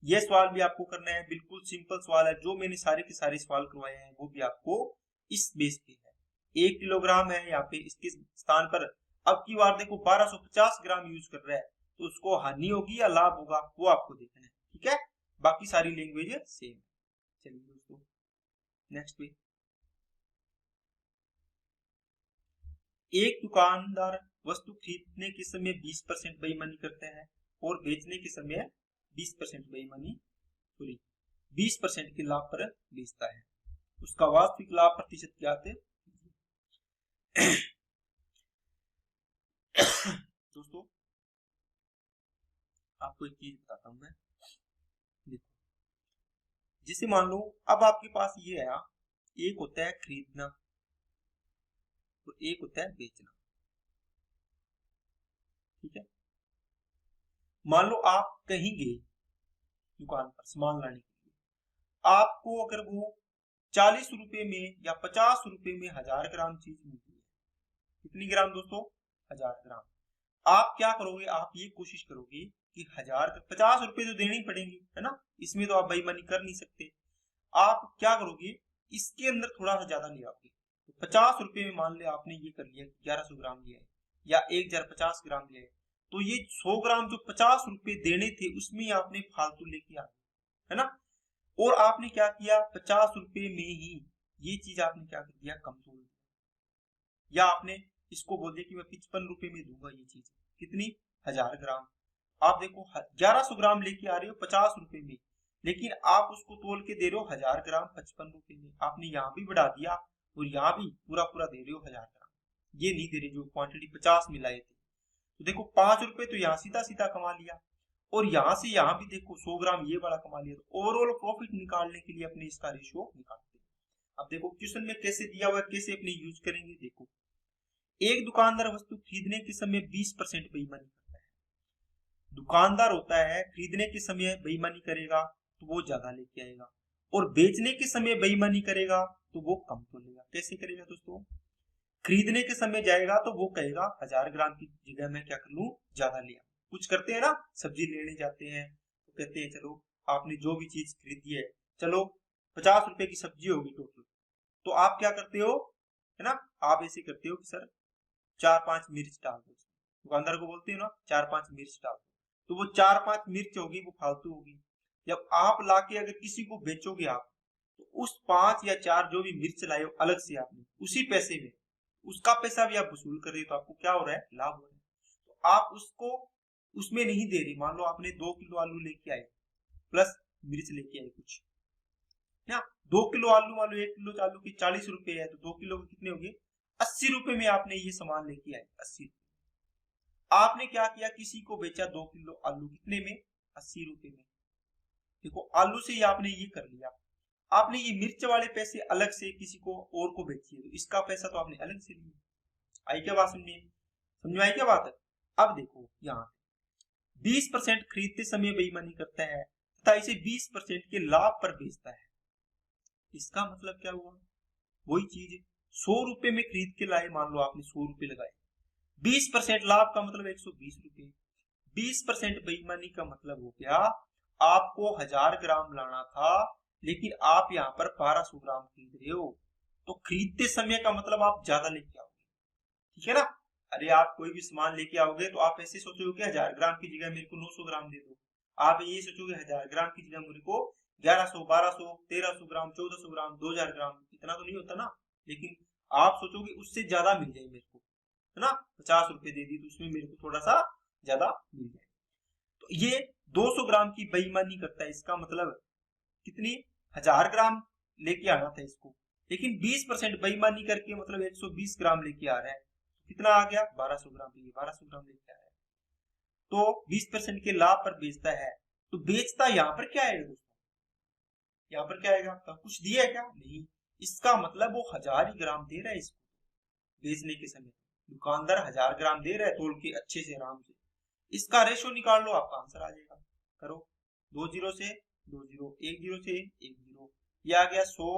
ये सवाल भी आपको करना है, बिल्कुल सिंपल सवाल है, जो मैंने सारे के सारे सवाल करवाए हैं वो भी आपको इस बेस पे है। 1 किलोग्राम है यहाँ पे, इसके स्थान पर अब की बार देखो 1250 ग्राम यूज कर रहा है, तो उसको हानि होगी या लाभ होगा वो आपको देखना है। ठीक है, बाकी सारी लैंग्वेज सेम। चलिए दोस्तों नेक्स्ट पे, एक दुकानदार वस्तु खरीदने के समय 20% बेईमानी करता है और बेचने के समय 20% बेईमानी, सॉरी 20% के लाभ पर बेचता है, उसका वास्तविक लाभ प्रतिशत क्या आते दोस्तों आपको एक चीज बताता हूं मैं, देखो जिसे मान लो अब आपके पास ये है, एक होता है खरीदना और एक होता है बेचना। ठीक है, मान लो आप कहीं गए दुकान पर सामान लाने के लिए, आपको अगर वो 40 रुपए में या 50 रुपए में 1000 ग्राम चीज मिलती है, कितनी ग्राम दोस्तों, 1000 ग्राम, आप क्या करोगे, आप ये कोशिश करोगे कि 50 रुपए तो देने ही पड़ेंगे, है ना, इसमें तो आप बेईमानी कर नहीं सकते। आप क्या करोगे, इसके अंदर थोड़ा सा ज्यादा ले आओगे, तो 50 रुपए में मान लिया आपने ये कर लिया 1100 ग्राम लिया है या 1050 ग्राम लिया है, तो ये 100 ग्राम जो 50 रुपए देने थे उसमें आपने फालतू लेके आ, है ना, और आपने क्या किया 50 रुपए में ही ये चीज आपने क्या कर दिया, कम तोड़ दिया, या आपने इसको बोल दिया कि मैं 55 रुपए में दूंगा ये चीज, कितनी 1000 ग्राम। आप देखो 1100 ग्राम लेके आ रहे हो 50 रुपए में, लेकिन आप उसको तोल के दे रहे हो 1000 ग्राम 55 रुपए में, आपने यहाँ भी बढ़ा दिया और यहाँ भी पूरा पूरा दे रहे हो 1000 ग्राम, ये नहीं दे रहे जो क्वांटिटी 50 में लाए थे। तो देखो 5 रुपए तो यहाँ सीधा सीधा कमा लिया, और यहाँ से यहाँ भी देखो 100 ग्राम ये बड़ा कमा लिया, तो ओवरऑल प्रॉफिट निकालने के लिए अपने इसका रेशियो निकालते हैं। अब देखो क्वेश्चन में कैसे दिया हुआ है, कैसे अपने यूज करेंगे, देखो एक दुकानदार वस्तु खरीदने के समय 20% बेईमानी करता है, दुकानदार होता है खरीदने के समय बेईमानी करेगा तो वो ज्यादा लेके आएगा, और बेचने के समय बेईमानी करेगा तो वो कम तो लेगा। कैसे करेगा दोस्तों, खरीदने के समय जाएगा तो वो कहेगा 1000 ग्राम की जगह मैं क्या कर लूं, ज्यादा लिया। कुछ करते हैं ना, सब्जी लेने जाते हैं तो कहते हैं चलो आपने जो भी चीज खरीदी है, चलो 50 रुपए की सब्जी होगी टोटल, तो आप क्या करते हो, है ना, आप ऐसे करते हो कि सर 4-5 मिर्च डाल दो, दुकानदार को बोलते हो ना 4-5 मिर्च डाल दो, तो वो 4-5 मिर्च होगी वो फालतू होगी, जब आप लाके अगर किसी को बेचोगे आप, तो उस 5 या 4 जो भी मिर्च लाए हो अलग से आपने, उसी पैसे में उसका पैसा भी आप वसूल कर रहे हो, तो आपको क्या हो रहा है, लाभ हो रहा है। तो आप उसको उसमें नहीं दे रहे। मान लो आपने 2 किलो आलू लेके आए प्लस मिर्च लेके आए कुछ ना, 2 किलो आलू, मान लो 1 किलो आलू की 40 रुपए है, तो 2 किलो के कितने हो गए, 80 रुपए में आपने ये सामान लेके आए। 80 आपने क्या किया, किसी को बेचा 2 किलो आलू कितने में, 80 रुपए में। देखो आलू से ही आपने ये कर लिया। आपने ये मिर्च वाले पैसे अलग से किसी को और को बेची है, तो इसका पैसा तो आपने अलग से लिया। आई क्या बात समझ में आई क्या बात है। अब देखो यहाँ 20% खरीदते समय बेईमानी करता है तथा इसे 20% के लाभ पर बेचता है। इसका मतलब क्या हुआ, वही चीज 100 रुपए में खरीद के लाए, मान लो आपने 100 रुपए लगाए, 20% लाभ का मतलब 120 रुपए। 20% बेईमानी का मतलब हो गया आपको 1000 ग्राम लाना था, लेकिन आप यहाँ पर 1200 ग्राम खरीद रहे हो, तो खरीदते समय का मतलब आप ज्यादा लेके आओगे, ठीक है ना। अरे आप कोई भी सामान लेके आओगे तो आप ऐसे सोचोगे कि 1000 ग्राम की जगह मेरे को 900 ग्राम दे दो। आप ये सोचोगे 1000 ग्राम की जगह मेरे को 1100, 1200, 1300 ग्राम, 1400 ग्राम, 2000 ग्राम, इतना तो नहीं होता ना। लेकिन आप सोचोगे उससे ज्यादा मिल जाए मेरे को, है ना, 50 रुपए दे दी तो उसमें मेरे को थोड़ा सा ज्यादा मिल जाए। तो ये 200 ग्राम की बेईमानी करता है। इसका मतलब कितनी, 1000 ग्राम लेके आना था इसको, लेकिन 20% बेईमानी करके मतलब 120 ग्राम लेके आ रहा है। कितना आ गया, 1200 ग्राम, 1200 ग्राम लेके आया है। तो 20% के लाभ पर बेचता है। तो बेचता यहाँ पर क्या आएगा दोस्तों, यहाँ पर क्या आएगा आपका, कुछ दिया है क्या, नहीं। इसका मतलब वो 1000 ही ग्राम दे रहा है इसको बेचने के समय। दुकानदार 1000 ग्राम दे रहा है तोल के अच्छे से आराम से। इसका रेशो निकाल लो, आपका आंसर आ जाएगा। करो, 2 जीरो से 2 जीरो, 1 जीरो से 1 जीरो, ये आ गया 100,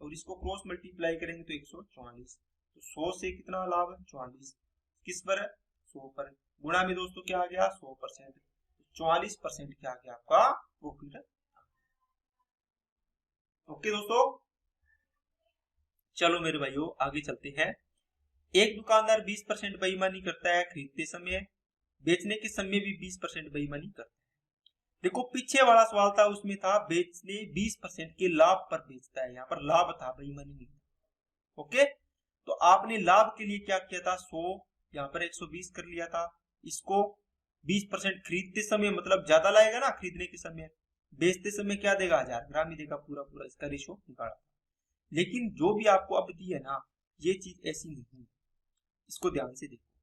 और इसको क्रॉस मल्टीप्लाई करेंगे तो 144। तो 100 से कितना लाभ है, 44, किस पर है, 100 पर। गुणा में दोस्तों क्या आ गया, 100%, 44% क्या आ गया आपका प्रॉफिट। ओके दोस्तों, चलो मेरे भाइयों आगे चलते हैं। एक दुकानदार 20% बेईमानी करता है खरीदते समय, बेचने के समय भी 20% बेईमानी करता है। देखो पीछे वाला सवाल था उसमें था बेचने 20% के लाभ पर बेचता है, यहाँ पर लाभ था, बेईमानी नहीं। ओके, तो आपने लाभ के लिए क्या किया था, 100 यहाँ पर 120 कर लिया था। इसको 20% खरीदते समय मतलब ज्यादा लाएगा ना खरीदने के समय, बेचते समय क्या देगा, 1000 ग्राम ही देगा पूरा पूरा, इसका रेशो निकाला। लेकिन जो भी आपको अब दी है ना, ये चीज ऐसी नहीं, इसको ध्यान से देखो।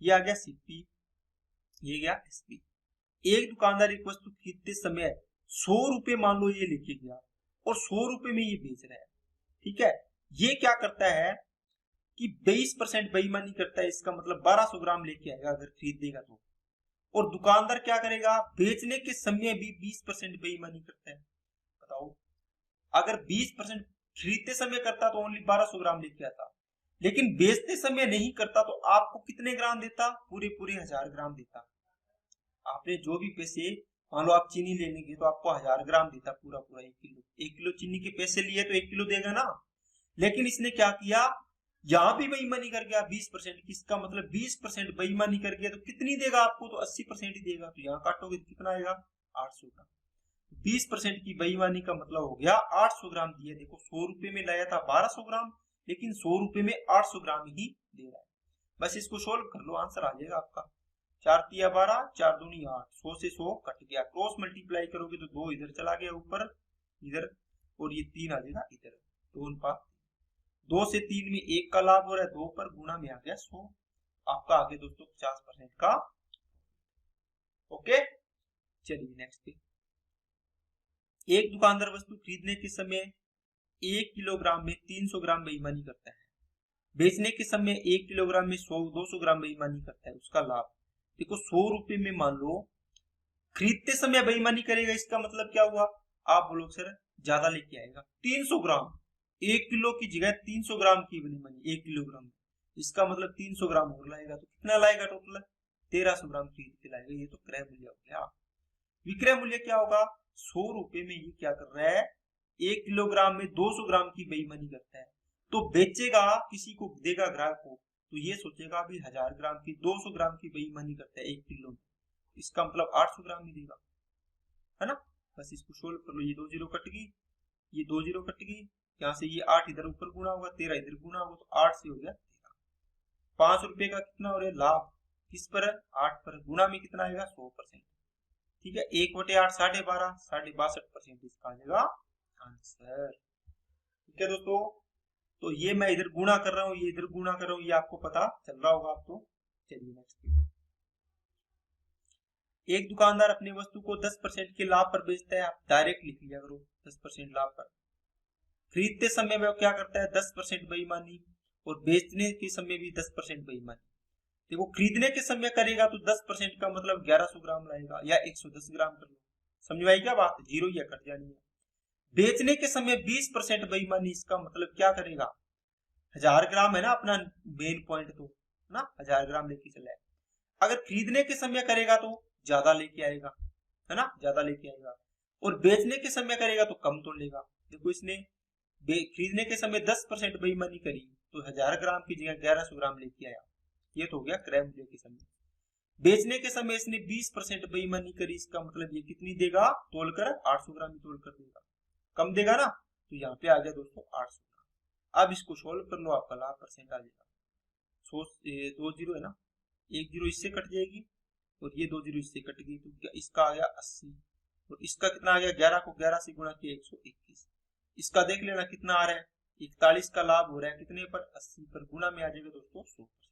ये आ गया सीपी, ये गया एसपी। एक दुकानदार एक वस्तु खरीदते समय 100 रुपए मान लो ये लेके गया और 100 रुपए में ये बेच रहा है, ठीक है। ये क्या करता है कि 20% बेईमानी करता है। इसका मतलब 1200 ग्राम लेके आएगा अगर खरीद देगा तो, और दुकानदार क्या करेगा, बेचने के समय भी 20% बेईमानी करता है। बताओ, अगर 20% खरीदते समय करता तो ओनली 1200 ग्राम लेके आता, लेकिन बेचते समय नहीं करता तो आपको कितने ग्राम देता, पूरे पूरे 1000 ग्राम देता। आपने जो भी पैसे, मान लो आप चीनी ले लेंगे तो आपको 1000 ग्राम देता पूरा पूरा 1 किलो। 1 किलो चीनी के पैसे लिए तो 1 किलो देगा ना। लेकिन इसने क्या किया, यहाँ भी बेईमानी कर गया 20% की। इसका मतलब 20% बेईमानी कर गया तो कितनी देगा आपको, तो 80% ही देगा। तो यहाँ काटोगे तो कितना आएगा, 800 ग्राम। 20% की बेईमानी का मतलब हो गया 800 ग्राम दिए। देखो 100 रुपए में लाया था 1200 ग्राम, लेकिन 100 रुपए में 800 ग्राम ही दे रहा है। बस इसको सोल्व कर लो, आंसर आ जाएगा आपका। 4 तिया 12, 4 दूनी 8, 100 से 100 कट गया। क्रॉस मल्टीप्लाई करोगे तो 2 इधर चला गया ऊपर इधर, और ये 3 आ जाएगा इधर। 2 से 3 में 1 का लाभ हो रहा है, 2 पर गुणा में आ गया 100। आपका आगे दोस्तों 50% का। ओके, चलिए नेक्स्ट पे। एक दुकानदार वस्तु खरीदने के समय 1 किलोग्राम में 300 ग्राम बेईमानी करता है, बेचने के समय 1 किलोग्राम में 200 ग्राम बेईमानी करता है। उसका लाभ देखो 100 रुपए में मान लो खरीदते समय बेईमानी करेगा, इसका मतलब क्या हुआ, आप बोलो सर ज्यादा लेके आएगा 300 ग्राम, 1 किलो की जगह 300 ग्राम की बेईमानी 1 किलोग्राम, इसका मतलब 300 ग्राम और लाएगा। तो कितना लाएगा, टोटल 1300 ग्राम खरीद के लाएगा। ये तो क्रय मूल्य हो गया। विक्रय मूल्य क्या होगा, 100 रुपए में ये क्या कर रहा है, 1 किलोग्राम में 200 ग्राम की बेईमानी करता है। तो बेचेगा, किसी को देगा ग्राहक को, तो ये सोचेगा अभी 1000 ग्राम की 200 ग्राम की बेईमानी करता है 1 किलो में, इसका मतलब 800 ग्राम ही देगा, है ना। बस इसको सोल्व कर लो। ये 2 जीरो कट गई, ये 2 जीरो कट गई, यहाँ से ये 8 इधर ऊपर गुणा होगा, 13 इधर गुणा होगा, तो 8 से हो गया 13। 5 रुपए का कितना हो रहा है लाभ, किस पर है, 8 पर। गुणा में कितना आएगा, 100%। ठीक है, 1/8 12.5, 62% इसका आ जाएगा आंसर। ठीक है दोस्तों, तो ये मैं इधर गुणा कर रहा हूँ, ये इधर गुणा कर रहा हूँ, ये आपको पता चल रहा होगा आपको। चलिए नेक्स्ट। एक दुकानदार अपनी वस्तु को 10% के लाभ पर बेचता है, आप डायरेक्ट लिख लिया करो 10% लाभ पर। खरीदते समय वह क्या करता है, 10% बेईमानी, और बेचने के समय भी 10% बेईमानी। देखो खरीदने के समय करेगा तो 10% का मतलब 1100 ग्राम लाएगा, या 110 ग्राम कर लो, समझ में आई क्या बात, जीरो या कट जानी है। बेचने के समय 20% बेईमानी, इसका मतलब क्या करेगा, 1000 ग्राम है ना अपना मेन पॉइंट, तो ना 1000 ग्राम लेके चला है। अगर खरीदने के समय करेगा तो ज्यादा लेके आएगा, है ना, ज्यादा लेके आएगा, और बेचने के समय करेगा तो कम तो लेगा। देखो इसने खरीदने के समय 10% बेईमानी करी, तो 1000 ग्राम की जगह 1100 ग्राम लेके आया, ये तो हो गया क्रय मूल्य के समय। बेचने के समय इसने 20% बेईमानी करी, इसका मतलब ये कितनी देगा, तोलकर 800 ग्राम ही तोल कर देगा, कम देगा ना, तो यहाँ पे आ गया दोस्तों 800 ग्राम। अब इसको सोल्व कर लो, आपका लाभ परसेंट आ जाएगा। 2 जीरो है ना, 1 जीरो इससे कट जाएगी, और ये 2 जीरो इससे कट गई, तो इसका आ गया 80, और इसका कितना आ गया, 11 को 11 से गुणा किया 121। इसका देख लेना कितना आ रहा है, 41 का लाभ हो रहा है कितने पर, 80 पर, गुणा में आ जाएगा दोस्तों 100%।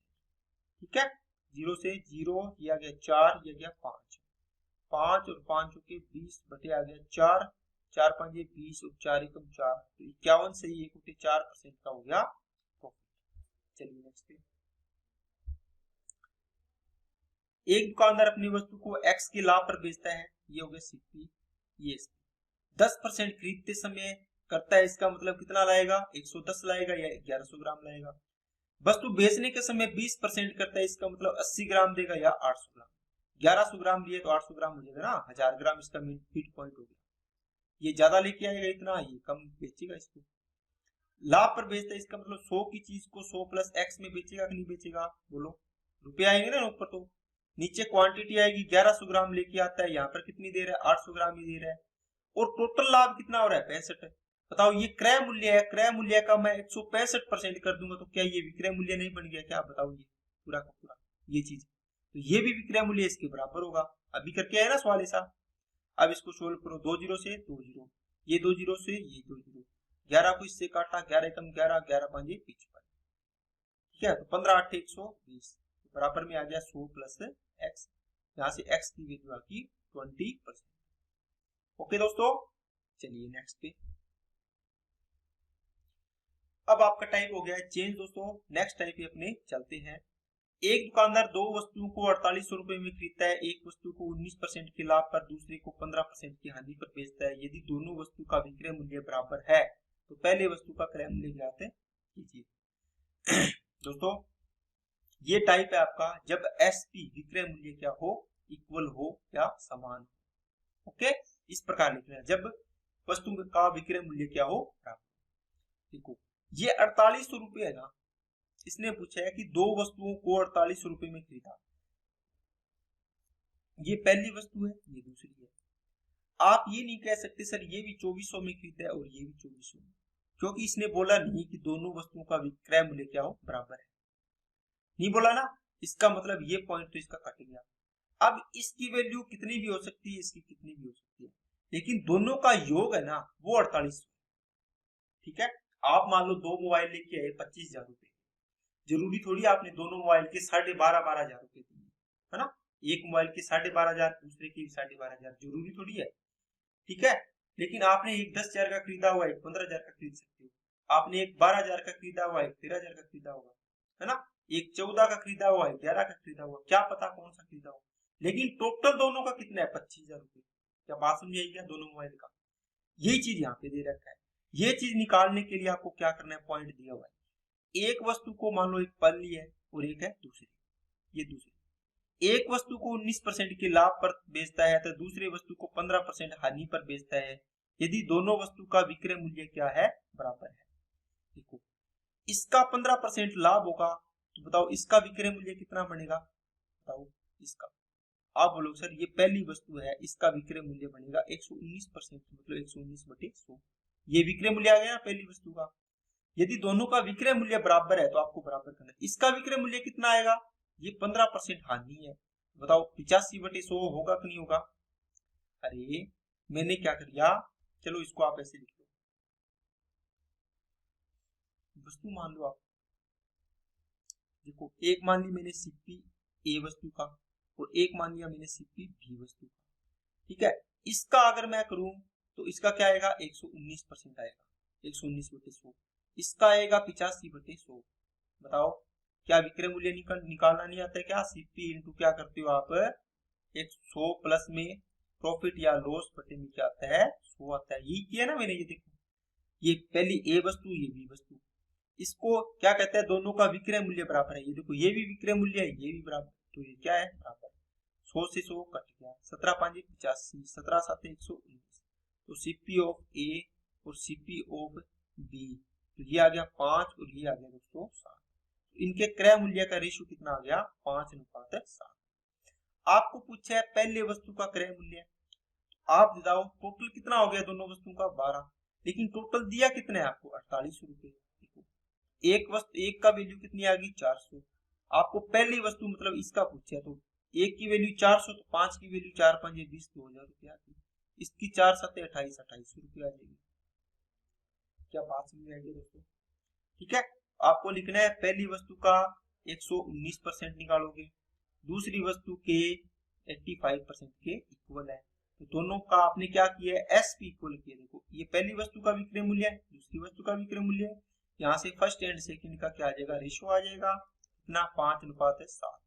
ठीक है, जीरो से जीरो, ये आ गया 4, ये गया 5, 5 और 5 के 20 बटे आ गया 4, 4 5 ये 20 और 4 एकम 4, तो 51 से 1/4% का हो गया प्रॉफिट। चलिए नेक्स्ट पे। एक दुकानदार अपनी वस्तु को x के लाभ पर बेचता है, ये हो गया सीपी, ये 10% खरीदते समय करता है, इसका मतलब कितना लाएगा, 110 लाएगा या 1100 ग्राम लाएगा। वस्तु बेचने के समय 20% करता है, इसका मतलब 80 ग्राम देगा या 800 ग्राम। 1100 ग्राम लिए तो 800 ग्राम हो जाएगा ना, 1000 ग्राम इसका मिड पॉइंट हो गया। ये ज्यादा लेके आएगा इतना, ये कम बेचेगा इसको। लाभ पर बेचता है, इसका मतलब 100 की चीज को 100 प्लस x में बेचेगा कि नहीं बेचेगा, बोलो, रुपए आएंगे ना ऊपर, तो नीचे क्वांटिटी आएगी, 1100 ग्राम लेके आता है, यहाँ पर कितनी दे रहा है, 800 ग्राम ही दे रहा है, और टोटल लाभ कितना हो रहा है, 65। बताओ ये क्रय मूल्य है, क्रय मूल्य का मैं 165% कर दूंगा, तो क्या ये विक्रय मूल्य नहीं बन गया क्या, बताओ, ये पूरा का पूरा ये चीज, तो ये भी विक्रय मूल्य इसके बराबर होगा। अभी करके आया ना सवाल ऐसा। अब इसको सोल्व करो, 2 जीरो से 2 जीरो, ये 2 जीरो से ये 2 जीरो, 11 को इससे काटा, 11 कम 11, 11 5 55। ठीक है, तो 15 8 120, बराबर में आ गया 100 प्लस एक्स, यहाँ से एक्स की वैल्यू आ गई 20%। ओके दोस्तों, चलिए नेक्स्ट पे। अब आपका टाइप हो गया है चेंज दोस्तों, नेक्स्ट टाइप पे अपने चलते हैं। एक दुकानदार दो वस्तुओं को 4800 रुपए में खरीदता है, एक वस्तु को 19% के लाभ पर, दूसरे को 15% की हानि पर बेचता है। यदि दोनों वस्तु का विक्रय मूल्य बराबर है तो पहले वस्तु का क्रय मूल्य ज्ञात कीजिए। दोस्तों ये टाइप है आपका जब एसपी विक्रय मूल्य क्या हो, इक्वल हो या समान हो। ओके, इस प्रकार लिखना है, जब वस्तु का विक्रय मूल्य क्या हो बराबर। देखो ये 4800 रुपये है ना, इसने पूछा है कि दो वस्तुओं को 4800 रुपये में खरीदा, ये पहली वस्तु है, ये दूसरी है। आप ये नहीं कह सकते सर ये भी 2400 में खरीदा है और ये भी 2400 में, क्योंकि इसने बोला नहीं कि दोनों वस्तुओं का विक्रय मूल्य क्या हो बराबर है, नहीं बोला ना, इसका मतलब ये पॉइंट तो इसका कट गया। अब इसकी वैल्यू कितनी भी हो सकती है, इसकी कितनी भी हो सकती है, लेकिन दोनों का योग है ना वो 4800। ठीक है, आप मान लो दो मोबाइल लेके आए 25,000 रुपए, जरूरी थोड़ी आपने दोनों मोबाइल के 12,500 रुपए दिए, है ना, एक मोबाइल के 12,500, दूसरे के 12,500, जरूरी थोड़ी है। ठीक है, लेकिन आपने एक 10,000 का खरीदा हुआ, एक 15,000 का खरीद सकते हो, आपने एक 12,000 का खरीदा हुआ, एक 13,000 का खरीदा हुआ, है ना, एक 14 का खरीदा हुआ, एक 11 का खरीदा हुआ, क्या पता कौन सा खरीदा हुआ, लेकिन टोटल दोनों का कितना है, 25,000 रुपए। क्या बात समझ आई क्या, दोनों मोबाइल का, यही चीज यहाँ पे दे रखा है। ये चीज निकालने के लिए आपको क्या करना है, पॉइंट दिया हुआ है, एक वस्तु को मान लो एक पहली है और एक है दूसरी, ये दूसरी, एक वस्तु को 19% के लाभ पर बेचता है तो दूसरे वस्तु को 15% हानि पर बेचता है, यदि दोनों वस्तु का विक्रय मूल्य क्या है बराबर है। देखो इसका 15% लाभ होगा, तो बताओ इसका विक्रय मूल्य कितना बनेगा, बताओ इसका आप बोलोगे सर ये पहली वस्तु है, इसका विक्रय मूल्य बनेगा 119%, मतलब 119/100। ये विक्रय मूल्य आ गया ना पहली वस्तु का। यदि दोनों का विक्रय मूल्य बराबर है तो आपको बराबर करना है। इसका विक्रय मूल्य कितना आएगा? ये 15% हानि है। बताओ 85/100 होगा कि नहीं होगा? अरे मैंने क्या कर दिया, चलो इसको आप ऐसे लिख लो। वस्तु मान लो आप, देखो एक मान ली मैंने सीपी ए वस्तु का और एक मान लिया मैंने सीपी बी वस्तु का, ठीक है। इसका अगर मैं करूं तो इसका क्या आएगा? 119% आएगा, 119/100। इसका आएगा 85/100। बताओ क्या विक्रय मूल्य निकालना नहीं आता है क्या? सीपी इंटू क्या करते हो आप, 100 प्लस में प्रॉफिट या लॉस बटे में क्या आता है? 100 आता है। यही किया ना मैंने। ये देखो ये पहली ए वस्तु, ये बी वस्तु, इसको क्या कहते हैं? दोनों का विक्रय मूल्य बराबर है। ये देखो ये भी विक्रय मूल्य है, ये भी बराबर, तो ये क्या है? बराबर। 100 से 100 कट गया, 17 5 85, 17 7 119। तो सीपी ऑफ ए और सीपी ऑफ बी, तो ये आ गया 5 और ये आ गया दोस्तों 7। इनके क्रय मूल्य का रेशियो कितना आ गया? 5:7। आपको पूछा है पहले वस्तु का क्रय मूल्य, आप बताओ टोटल कितना हो गया दोनों वस्तुओं का? 12। लेकिन टोटल दिया कितने आपको? 48 रुपए। एक वस्तु, एक का वैल्यू कितनी आ गई? 400। आपको पहली वस्तु मतलब इसका पूछा, तो एक की वैल्यू 400, तो 5 की वैल्यू 4 5 20, 2000 रुपये आ गई। इसकी 4 7 28, 2800 रुपये आ जाएगी। क्या बात समझ आएगी दोस्तों? ठीक है। आपको लिखना है पहली वस्तु का 119% निकालोगे, दूसरी वस्तु के 85% के इक्वल है। तो दोनों का आपने क्या किया है? एस पी इक्वल किया। देखो ये पहली वस्तु का विक्रय मूल्य है, दूसरी वस्तु का विक्रय मूल्य है। यहाँ से फर्स्ट एंड सेकंड का क्या आ जाएगा? रेशियो आ जाएगा कितना? 5:7।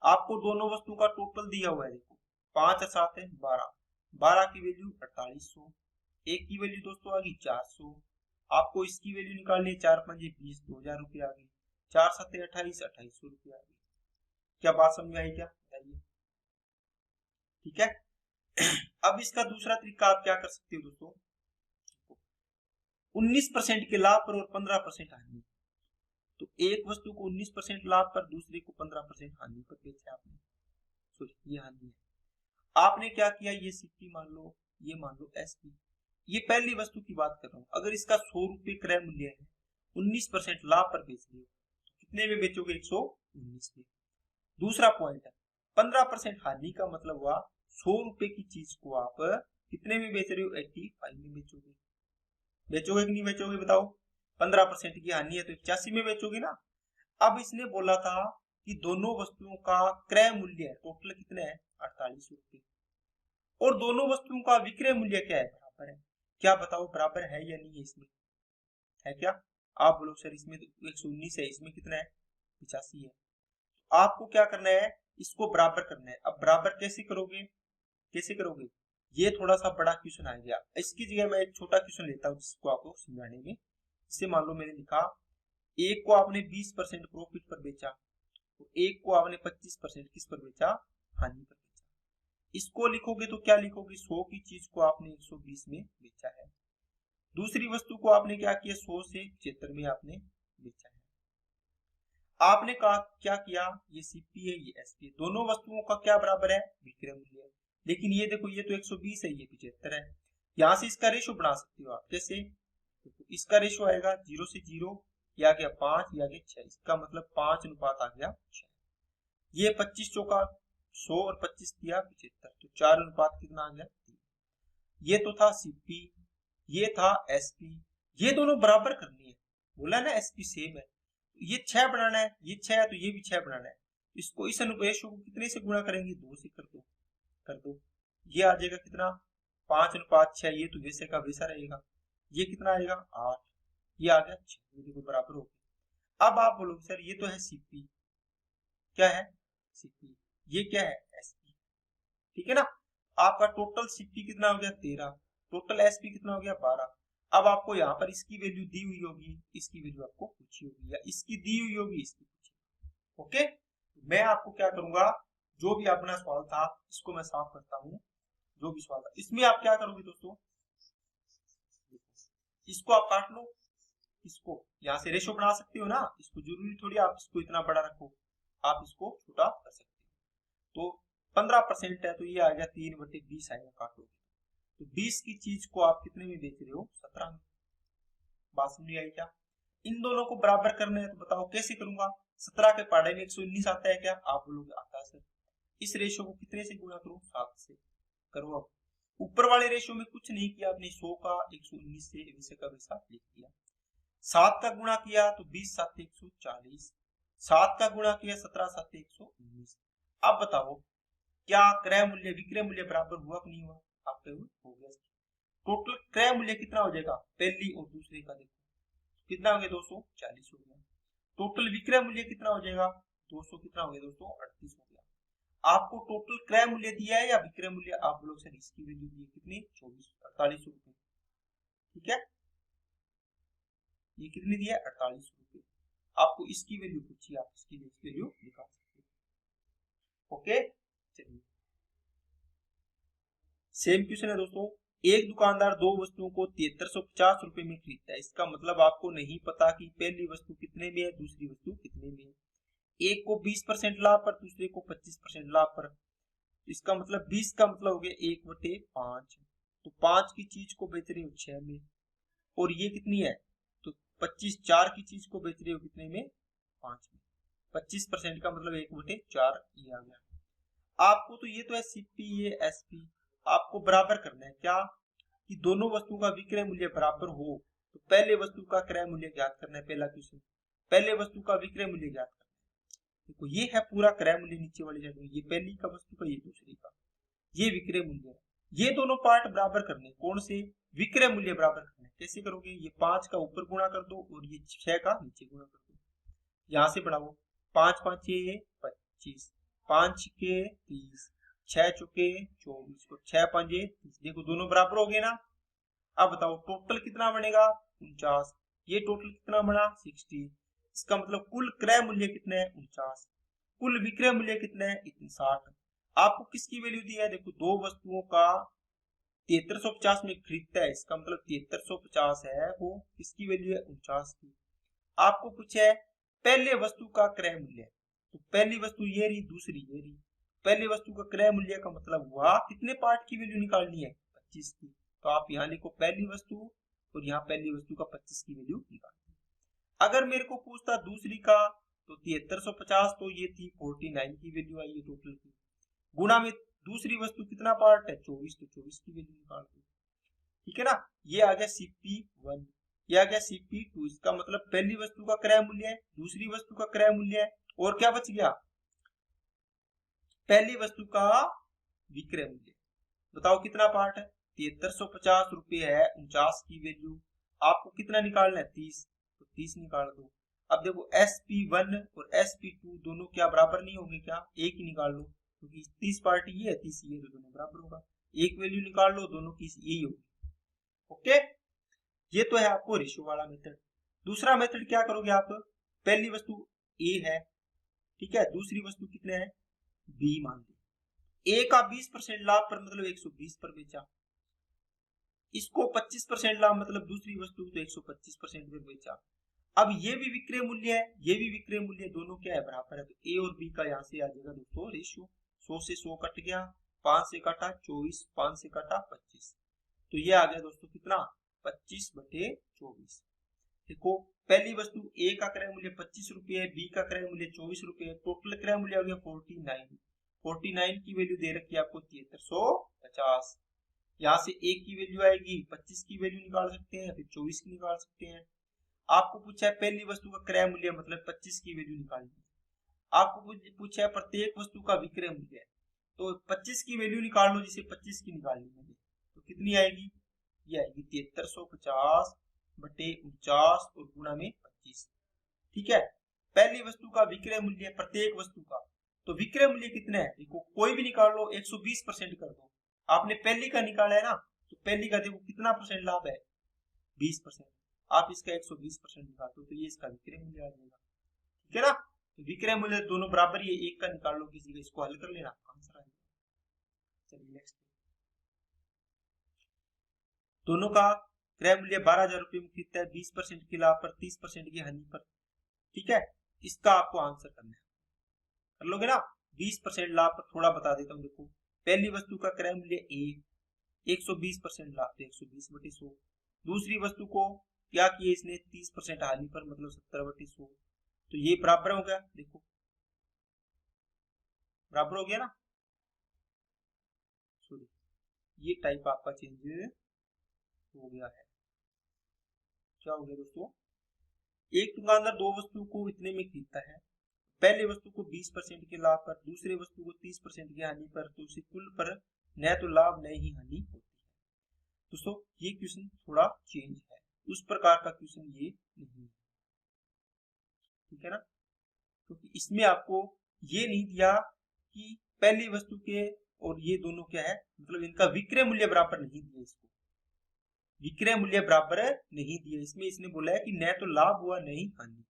आपको दोनों वस्तुओं का टोटल दिया हुआ है, देखो 5 और 7 है 12। 12 की वैल्यू 4800, एक की वैल्यू दोस्तों आ गई 400। आपको इसकी वैल्यू निकालनी है, 4 5 20, 2000 रुपये आ गई। 4 7 28, 2800 रुपये आ गई। क्या बात समझ आई क्या? बताइए। ठीक है। अब इसका दूसरा तरीका आप क्या कर सकते हो दोस्तों, 19% के लाभ पर और 15% हानि। तो एक वस्तु को 19% लाभ पर, दूसरे को 15% हानि पर बेचा आपने। सॉरी ये हानि है। आपने क्या किया? ये सीपी मान लो, ये मान लो एसपी। ये पहली वस्तु की बात कर रहा हूं। अगर इसका 100 रुपए क्रय मूल्य है, 19% लाभ पर बेच रहे हो, तो कितने में बेचोगे? 119 में। दूसरा पॉइंट है 15% हानि का मतलब हुआ 100 रुपए की चीज को आप कितने में बेच रहे हो? 85 में बेचोगे। बेचोगे कि नहीं बेचोगे बताओ? 15% की हानि है तो 85 में बेचोगे ना। अब इसने बोला था कि दोनों वस्तुओं का क्रय मूल्य टोटल कितने है? 48 रुपए। और दोनों वस्तुओं का विक्रय मूल्य क्या है? बराबर है। क्या बताओ बराबर है या नहीं है? इसमें है क्या? आप बोलो सर इसमें तो 119 है, इसमें कितना है? 85 है। आपको क्या करना है? इसको बराबर करना है। अब बराबर कैसे करोगे? कैसे करोगे? ये थोड़ा सा बड़ा क्वेश्चन आ गया, इसकी जगह मैं एक छोटा क्वेश्चन लेता हूँ जिसको आपको समझाने में। इससे मान लो मैंने लिखा एक को आपने 20% प्रॉफिट पर बेचा, तो एक को आपने 25% किस पर बेचा? हानि पर बेचा। इसको लिखोगे तो क्या लिखोगे? 100 की चीज को आपने 120 में बेचा है। दूसरी वस्तु को आपने क्या किया? 100 से 75 में आपने बेचा है। आपने कहा क्या किया? ये सीपी है, ये एसपी, दोनों वस्तुओं का क्या बराबर है? विक्रय मूल्य। लेकिन ये देखो ये तो 120 है, ये 75 है। यहां से इसका रेशो बना सकते हो आप। कैसे? तो इसका रेशो आएगा 0 से 0, ये आ गया 5, ये आ गया 6। इसका मतलब 5 अनुपात आ गया 6। ये 25 चौका 100 और 25 दिया 75, तो 4 अनुपात कितना आ गया? 3। ये तो था सीपी, ये था एसपी। ये दोनों बराबर करनी है, बोला ना एसपी सेम है। ये 6 बनाना है, ये 6 है तो ये भी 6 बनाना है। इसको इस अनुपेश को कितने से गुणा करेंगे? 2 से कर दो। ये आ जाएगा कितना? 5:6। ये तो वैसे का वैसा रहेगा। ये कितना आएगा? 8। ये आ गया 6। ये देखो बराबर हो गया। अब आप बोलोगे सर ये तो है सीपी, क्या है? सीपी। ये क्या है? एसपी। ठीक है ना। आपका टोटल सीपी कितना हो गया? 13। टोटल एसपी कितना हो गया? 12। अब आपको यहाँ पर इसकी वैल्यू दी हुई होगी, इसकी वैल्यू आपको पूछी होगी, या इसकी दी हुई होगी, इसकी पूछी। ओके, मैं आपको क्या करूंगा, जो भी अपना सवाल था इसको मैं साफ करता हूँ। जो भी सवाल था इसमें आप क्या करोगे दोस्तों, इसको आप काट लो, इसको यहाँ से रेशो बना सकते हो ना। इसको जरूरी थोड़ी आप इसको इतना बड़ा रखो, आप इसको छोटा कर सकते हो। तो 15% है तो ये आ गया 3/20 आएगा, काटोगे तो 20 की चीज को आप कितने में बेच रहे हो, 17 में। बात समझ आई क्या? इन दोनों को बराबर करना है तो बताओ कैसे करूंगा। 17 के पहाड़े में 119 आता है क्या, आप बोलोगे आता है सर। इस रेशो को कितने से गुणा करो, 7 से करो। अब ऊपर वाले रेशो में कुछ नहीं किया आपने, 100 का 119 से वैसे का वैसा लिख दिया। 7 का गुणा किया तो 20 7 140, 7 का गुणा किया 17 7 119। अब बताओ क्या क्रय मूल्य विक्रय मूल्य बराबर हुआ कि नहीं हुआ, आप कहोगे हो गया। टोटल क्रय मूल्य कितना हो जाएगा, पहली और दूसरे का देखो कितना हो गया, 240 हो गया। टोटल विक्रय मूल्य कितना हो जाएगा, 200 कितना हो गया, 238 हो गया। आपको टोटल क्रय मूल्य दिया है या विक्रय मूल्य, आप लोग सर इसकी वैल्यू दी है कितनी, 48 रुपए। ठीक है, ये कितनी दी है, 48 रुपए। आपको इसकी वैल्यू पूछिए, आप इसकी वैल्यू निकाल सकते हो। ओके, चलिए सेम क्वेश्चन है दोस्तों। एक दुकानदार दो वस्तुओं को 7350 रुपए में खरीदता है। इसका मतलब आपको नहीं पता कि पहली वस्तु कितने में है, दूसरी वस्तु कितने में है। एक को 20% लाभ पर, दूसरे को 25% लाभ पर। इसका मतलब 20 का मतलब हो गया 1/5, तो 5 की चीज को बेच रहे हो 6 में। और ये कितनी है, तो 25 4 की चीज को बेच रहे हो कितने में, 5 में। 25% का मतलब 1/4 ये आ गया। आपको तो ये तो है सीपी, ये एसपी, आपको बराबर करना है क्या, कि दोनों वस्तुओं का विक्रय मूल्य बराबर हो। तो पहले वस्तु का क्रय मूल्य ज्ञात करना है, पहला क्वेश्चन। पहले वस्तु का विक्रय मूल्य ज्ञात करना है। देखो ये है पूरा क्रय मूल्य नीचे वाली साइड में, ये पहली का वस्तु का, ये दूसरी का, ये विक्रय मूल्य है। ये दोनों पार्ट बराबर करने, कौन से, विक्रय मूल्य बराबर करने। कैसे करोगे, ये 5 का ऊपर गुणा कर दो और ये 6 का नीचे गुणा कर दो। यहां से बढ़ाओ, 5 5 25, 5 के 30, 6 चुके 24 और 6 5 30। देखो दोनों बराबर हो गए ना। अब बताओ टोटल कितना बनेगा, 49। ये टोटल कितना बना, 60। इसका मतलब कुल क्रय मूल्य कितना है, 49। कुल विक्रय मूल्य कितना है, 60। आपको किसकी वैल्यू दी है, देखो दो वस्तुओं का 7350 में खरीदता है। इसका मतलब 7350 है, वो किसकी वैल्यू है, 49 की। आपको पूछा है पहले वस्तु का क्रय मूल्य, तो पहली वस्तु ये रही, दूसरी ये रही। पहली वस्तु का क्रय मूल्य का मतलब हुआ कितने पार्ट की वैल्यू निकालनी है, 25 की। तो आप यहाँ लिखो पहली वस्तु और यहाँ पहली वस्तु का 25 की वैल्यू निकालनी है। अगर मेरे को पूछता दूसरी का, तो 7350 तो ये थी 49 की वैल्यू आई है टोटल की, गुणा में दूसरी वस्तु कितना पार्ट है, 24, तो 24 की वैल्यू निकाल दो। ठीक है ना, ये आ गया CP1, ये आ गया CP2। इसका मतलब पहली वस्तु का क्रय मूल्य है, दूसरी वस्तु का क्रय मूल्य है, और क्या बच गया, पहली वस्तु का विक्रय मूल्य। बताओ कितना पार्ट है, 7350 रुपए है, 49 की वैल्यू। आपको कितना निकालना है, 30, तो 30 निकाल दो। अब देखो SP1 और SP2 दोनों क्या बराबर नहीं होंगे क्या, एक ही निकाल लो, क्योंकि 30 पार्ट ये है 30 ये, तो दोनों बराबर होगा। एक वैल्यू निकाल लो, दोनों की यही होगी। ओके, ये तो है आपको रेशियो वाला मेथड। दूसरा मेथड क्या करोगे आप, पहली वस्तु ए है, ठीक है, दूसरी वस्तु कितने है, बी मान लो। ए का 20% लाभ पर मतलब 120 पर बेचा, इसको 25% लाभ मतलब दूसरी वस्तु तो 125% पर बेचा। अब ये भी विक्रय मूल्य है, ये भी विक्रय मूल्य, दोनों क्या है, बराबर है। तो ए और बी का यहाँ से आ जाएगा दोस्तों रेशियो। 100 से 100 कट गया, 5 से काटा 24, 5 से काटा 25, तो ये आ गया दोस्तों कितना, 25/24। देखो पहली वस्तु ए का क्रय मूल्य 25 रुपये है, बी का क्रय मूल्य 24 रुपये है, टोटल क्रय मूल्य हो गया 49। 49 की वैल्यू दे रखी है आपको 7350। यहाँ से ए की वैल्यू आएगी, 25 की वैल्यू निकाल सकते हैं, फिर 24 की निकाल सकते हैं। आपको पूछा है पहली वस्तु का क्रय मूल्य मतलब 25 की वैल्यू निकालनी है। आपको पूछा है प्रत्येक वस्तु का विक्रय मूल्य, तो 25 की वैल्यू निकाल लो जिसे 25 की निकालनी है, तो कितनी आएगी, ये आएगी 7350/49 और गुणा में 25। ठीक है, पहली वस्तु का विक्रय मूल्य प्रत्येक वस्तु का, तो विक्रय मूल्य कितना है, देखो कोई भी निकाल लो, 120% कर दो। आपने पहली का निकाला है ना, तो पहली का देखो कितना परसेंट लाभ है, 20%। आप इसका 120% निकाल दो, तो ये इसका विक्रय मूल्य आ जाएगा। ठीक है ना, तो विक्रय मूल्य दोनों बराबर ही है, एक का निकाल लो किसी का, इसको हल कर लेना, आंसर आ जाएगा। चलिए नेक्स्ट, दोनों का क्रय मूल्य 12,000 रुपये में खरीदता है, 20% की लाभ पर, 30% की हानि पर। ठीक है, इसका आपको आंसर करना है, कर लोगे ना। 20% लाभ पर थोड़ा बता देता हूँ। देखो पहली वस्तु का क्रय मूल्य 120% लाभ तो 120/100। दूसरी वस्तु को क्या किया इसने 30% हानि पर मतलब 70/100, तो ये बराबर हो गया। देखो बराबर हो गया ना, सॉरी ये टाइप आपका चेंज हो गया है। क्या हो गया दोस्तों, एक दुकानदार दो वस्तु को इतने में खरीदता है, पहले वस्तु को 20% के लाभ पर, दूसरे वस्तु को 30% की हानि पर, तो उसे कुल पर न तो लाभ न ही हानि होती है। दोस्तों ये क्वेश्चन थोड़ा चेंज है, उस प्रकार का क्वेश्चन ये नहीं है, ठीक है ना, क्योंकि इसमें आपको ये नहीं दिया कि पहली वस्तु के और ये दोनों क्या है, मतलब इनका विक्रय मूल्य बराबर नहीं दिया, इसको विक्रय मूल्य बराबर नहीं दिया, इसमें इसने बोला है कि न तो लाभ हुआ नहीं हानि।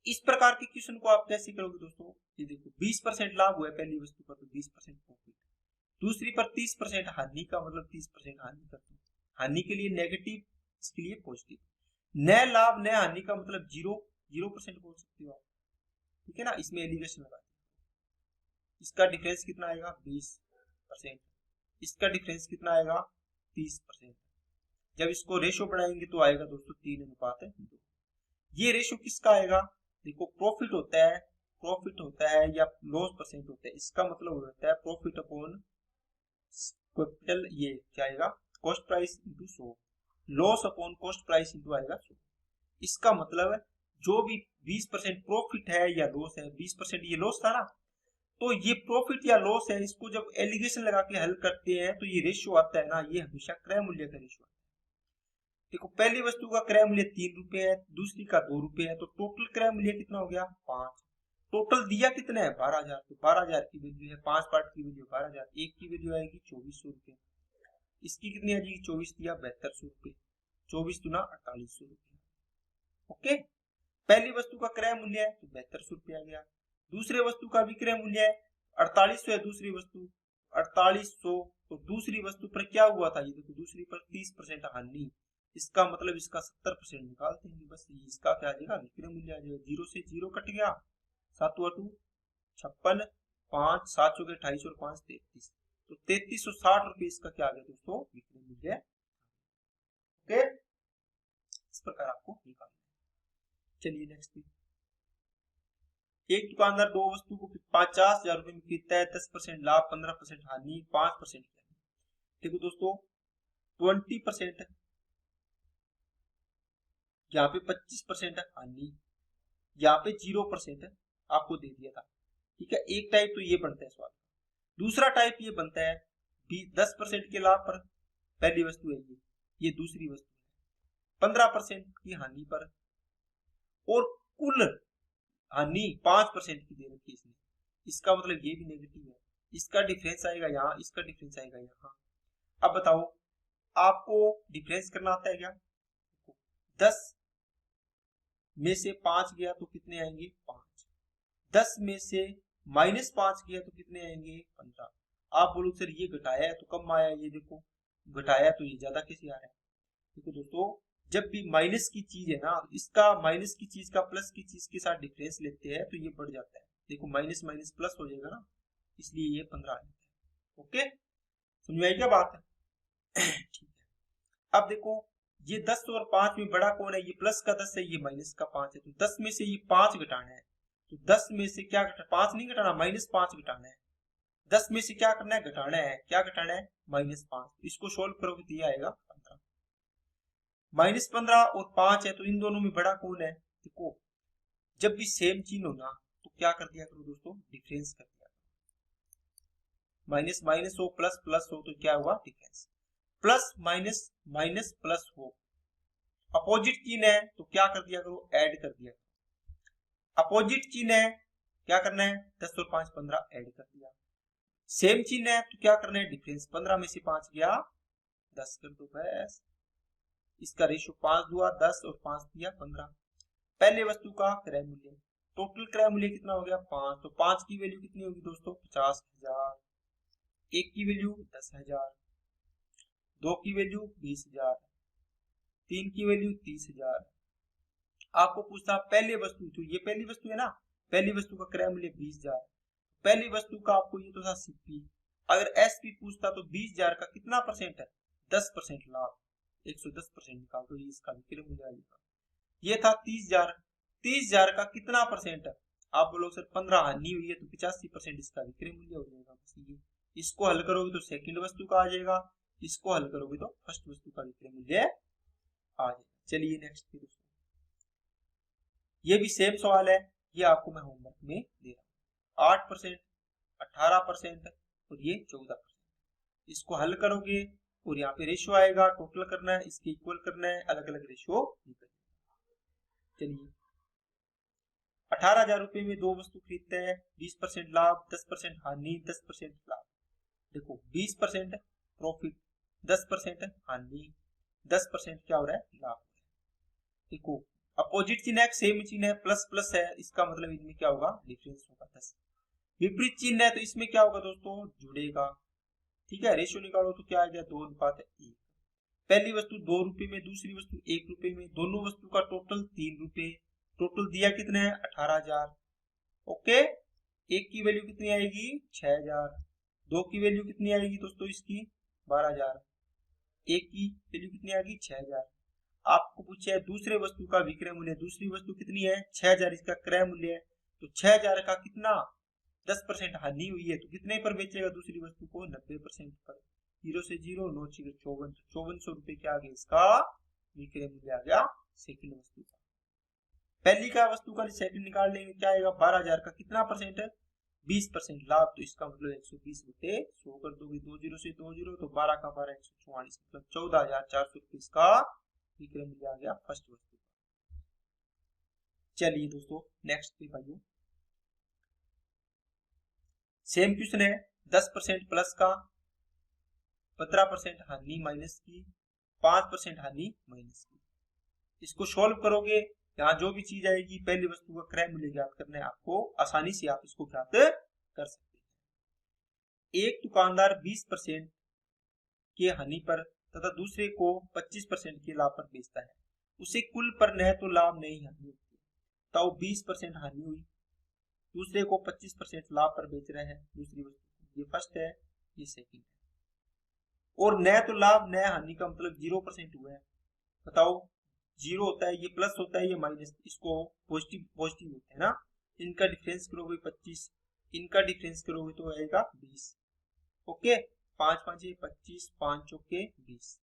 इस प्रकार के क्वेश्चन को आप कैसे करोगे दोस्तों, ये देखो 20% लाभ हुआ है पहली वस्तु पर तो 20% प्रॉफिट, दूसरी पर 30% हानि का मतलब 30% हानि करते हैं, हानि के लिए नेगेटिव, इसके लिए पॉजिटिव, न लाभ न हानि का मतलब 0% बोल सकते हो आप, ठीक है ना, इसमें एलिगेशन लगा, इसका डिफरेंस कितना आएगा 20%, इसका डिफरेंस कितना आएगा 30%, जब इसको रेशो बनाएंगे तो आएगा दोस्तों 3:2। ये रेशो किसका आएगा, देखो प्रॉफिट होता है या लॉस परसेंट होता है, इसका मतलब होता है प्रॉफिट अपॉन कैपिटल, ये क्या आएगा cost price into 100, loss upon cost price into आएगा 100। इसका मतलब जो भी 20% प्रॉफिट है या लॉस है, 20% ये लॉस था ना, तो ये प्रॉफिट या लॉस है, इसको जब एलिगेशन लगा के हल करते हैं तो ये रेशियो आता है ना, ये हमेशा क्रय मूल्य का रेशियो। देखो पहली वस्तु का क्रय मूल्य 3 रुपए है, दूसरी का 2 रुपए है, तो टोटल क्रय मूल्य कितना हो गया 5। टोटल दिया कितना है 12,000, तो 12,000 की वैल्यू है, 5 पार्ट की वैल्यू 12,000, एक की वैल्यू आएगी 2400 रुपए, इसकी कितनी आ जाएगी 24 दिया 7200 रुपए, 24 दुना 4800 रुपए। ओके, पहली वस्तु का क्रय मूल्य है तो 7200 रुपया आ गया, दूसरे वस्तु का विक्रय मूल्य है 4800 है, दूसरी वस्तु 4800, तो दूसरी वस्तु पर क्या हुआ था, ये देखो दूसरी पर 30% हानि, इसका मतलब इसका 70% निकालते हैं, बस इसका क्या आ जाएगा विक्रय मूल्य आ जाएगा, 0 से 0 कट गया, 7 2 56, 5 7 चौके 28 और 5 33, तो 3360 रुपए इसका क्या आ गया दोस्तों विक्रय मूल्य। ओके, इस प्रकार आपको निकालना है। चलिए नेक्स्ट, एक दुकानदार दो वस्तु को 50,000 रुपए में खरीदता है, 10% लाभ, 15% हानि, 5% की हानि। देखो दोस्तों 20% यहाँ पे 25% हानि, यहाँ पे 0% आपको दे दिया था, ठीक है। एक टाइप तो ये बनता है सवाल, दूसरा टाइप ये बनता है 10% के लाभ पर पहली वस्तु है ये दूसरी वस्तु है, 15% की हानि पर और कुल हानि 5% की दे रखी है इसने, इसका मतलब ये भी नेगेटिव है, इसका डिफरेंस आएगा यहाँ, इसका डिफरेंस आएगा यहाँ। अब बताओ आपको डिफरेंस करना आता है क्या, 10 में से 5 गया तो कितने आएंगे 5, 10 में से -5 गया तो कितने आएंगे 15। आप बोलो सर ये घटाया है तो कम आया, ये देखो घटाया तो ये ज्यादा कैसे आ रहा है। देखो दोस्तों जब भी माइनस की चीज है ना, इसका माइनस की चीज का प्लस की चीज के साथ डिफरेंस लेते हैं तो ये बढ़ जाता है, देखो माइनस माइनस प्लस हो जाएगा ना, इसलिए ये 15 आ जाता है। ओके, समझ में आई क्या बात है ठीक है। अब देखो ये 10 और 5 में बड़ा कौन है, ये प्लस का 10 है, ये माइनस का 5 है, तो 10 में से ये 5 घटाना है, तो 10 में से क्या घटा 5 नहीं घटाना, -5 घटाना है, 10 में से क्या करना है घटाना है, क्या घटाना है -5, इसको सोल्व करोगे तो ये आएगा 15, -15 और 5 है, तो इन दोनों में बड़ा कौन है। देखो जब भी सेम चिन्ह हो ना तो क्या कर दिया करो दोस्तों डिफरेंस कर दिया, माइनस माइनस हो प्लस प्लस हो तो क्या हुआ difference, plus minus minus plus हो, अपोजिट चिन्ह है तो क्या कर दिया करो ऐड कर दिया, अपोजिट चिन्ह है क्या करना है 10 और 5 15 ऐड कर दिया, सेम चिन्ह है तो क्या करना है डिफरेंस, 15 में से 5 गया 10 कर दो बस, इसका रेशियो 5 हुआ 10 और 5 दिया 15। पहले वस्तु का क्रय मूल्य, टोटल क्रय मूल्य कितना हो गया 5, तो 5 की वैल्यू कितनी होगी दोस्तों 50,000, एक की वैल्यू 10,000, दो की वैल्यू 20,000, तीन की वैल्यू 30,000। आपको पूछता पहले वस्तु, तो ये पहली वस्तु है ना, पहली वस्तु का क्रय मूल्य 20,000, पहली वस्तु का आपको ये तो था सीपी, अगर एसपी पूछता तो 20,000 का कितना परसेंट है, 10% लाभ, 110% निकाल तो ये इसका विक्रय मूल्य आ जाएगा। ये था 30,000, 30,000 का कितना परसेंट है, आप बोलो सर 15 हानि हुई है तो 85% इसका विक्रय मूल्य हो जाएगा। बस ये इसको हल करोगे तो सेकंड वस्तु का आ जाएगा, इसको हल करोगे तो फर्स्ट वस्तु का विक्रय मूल्य आ जाएगा। चलिए नेक्स्ट पे दोस्तों, ये भी सेम सवाल है, ये आपको मैं होमवर्क में दे रहा हूँ। 8%, 18% और ये 14%, इसको हल करोगे और यहाँ पे रेशियो आएगा, टोटल करना है, इसके इक्वल करना है, अलग अलग रेशियो निकल। चलिए 18,000 रुपए में दो वस्तु खरीदते हैं, 20% लाभ, 10% हानि, 10% लाभ। देखो 20% प्रॉफिट, 10% हानि, 10% क्या हो रहा है, लाभ। देखो अपोजिट चिन्ह है, सेम चिन्ह है, प्लस प्लस है, इसका मतलब इनमें क्या होगा, डिफरेंस होगा 10। विपरीत चिन्ह है तो इसमें क्या होगा दोस्तों, जुड़ेगा। ठीक है, रेशियो निकालो तो क्या आ गया, 2:1। पहली वस्तु 2 रुपए में, दूसरी वस्तु 1 रुपए में, दोनों वस्तु का टोटल 3 रुपए, टोटल दिया कितने है, 18,000। ओके, एक की वैल्यू कितनी आएगी, 6,000। दो की वैल्यू कितनी आएगी दोस्तों, इसकी 12,000। एक की वैल्यू कितनी आएगी, 6,000। आपको पूछा है दूसरे वस्तु का विक्रय मूल्य, दूसरी वस्तु कितनी है, 6,000, इसका क्रय मूल्य है, तो 6,000 का कितना 10% हानि हुई है तो कितने पर बेचेगा दूसरी वस्तु को, 90% पर। 0 से 0, 9 से 54, 5400 रुपए क्या आ गया, इसका विक्रय मूल्य आ गया सेकंड वस्तु का। पहली का वस्तु का सेकंड निकाल लेंगे, क्या आएगा, 12,000 का कितना परसेंट है, 20% लाभ, तो इसका मतलब 120 बटे 100 कर दोगे, 20 से 20 तो 12 का 12, 144, मतलब 14,400 रुपए इसका विक्रय मूल्य आ गया फर्स्ट वस्तु का। चलिए दोस्तों नेक्स्ट पे भाइयों, सेम क्वेश्चन है, 10% प्लस का, 15% हानि माइनस की, 5% हानि माइनस की। इसको सॉल्व करोगे, यहाँ जो भी चीज आएगी पहली वस्तु का क्रय मूल्य ज्ञात करना है आपको, आसानी से आप इसको ज्ञात कर सकते हैं। एक दुकानदार 20% के हानि पर तथा दूसरे को 25% के लाभ पर बेचता है, उसे कुल पर न तो लाभ नहीं हानि होती, तो 20% हानि हुई, दूसरे को 25% लाभ पर बेच रहे हैं दूसरी वस्तु, ये फर्स्ट है, ये सेकंड है। और न तो लाभ न हानि का मतलब 0% हुआ है। बताओ 0 होता है, ये प्लस होता है, ये माइनस, इसको पॉजिटिव पॉजिटिव होता है ना, इनका डिफरेंस करोगे 25, इनका डिफरेंस करोगे तो आएगा 20। ओके, 5 5 25, 5 चौके 20।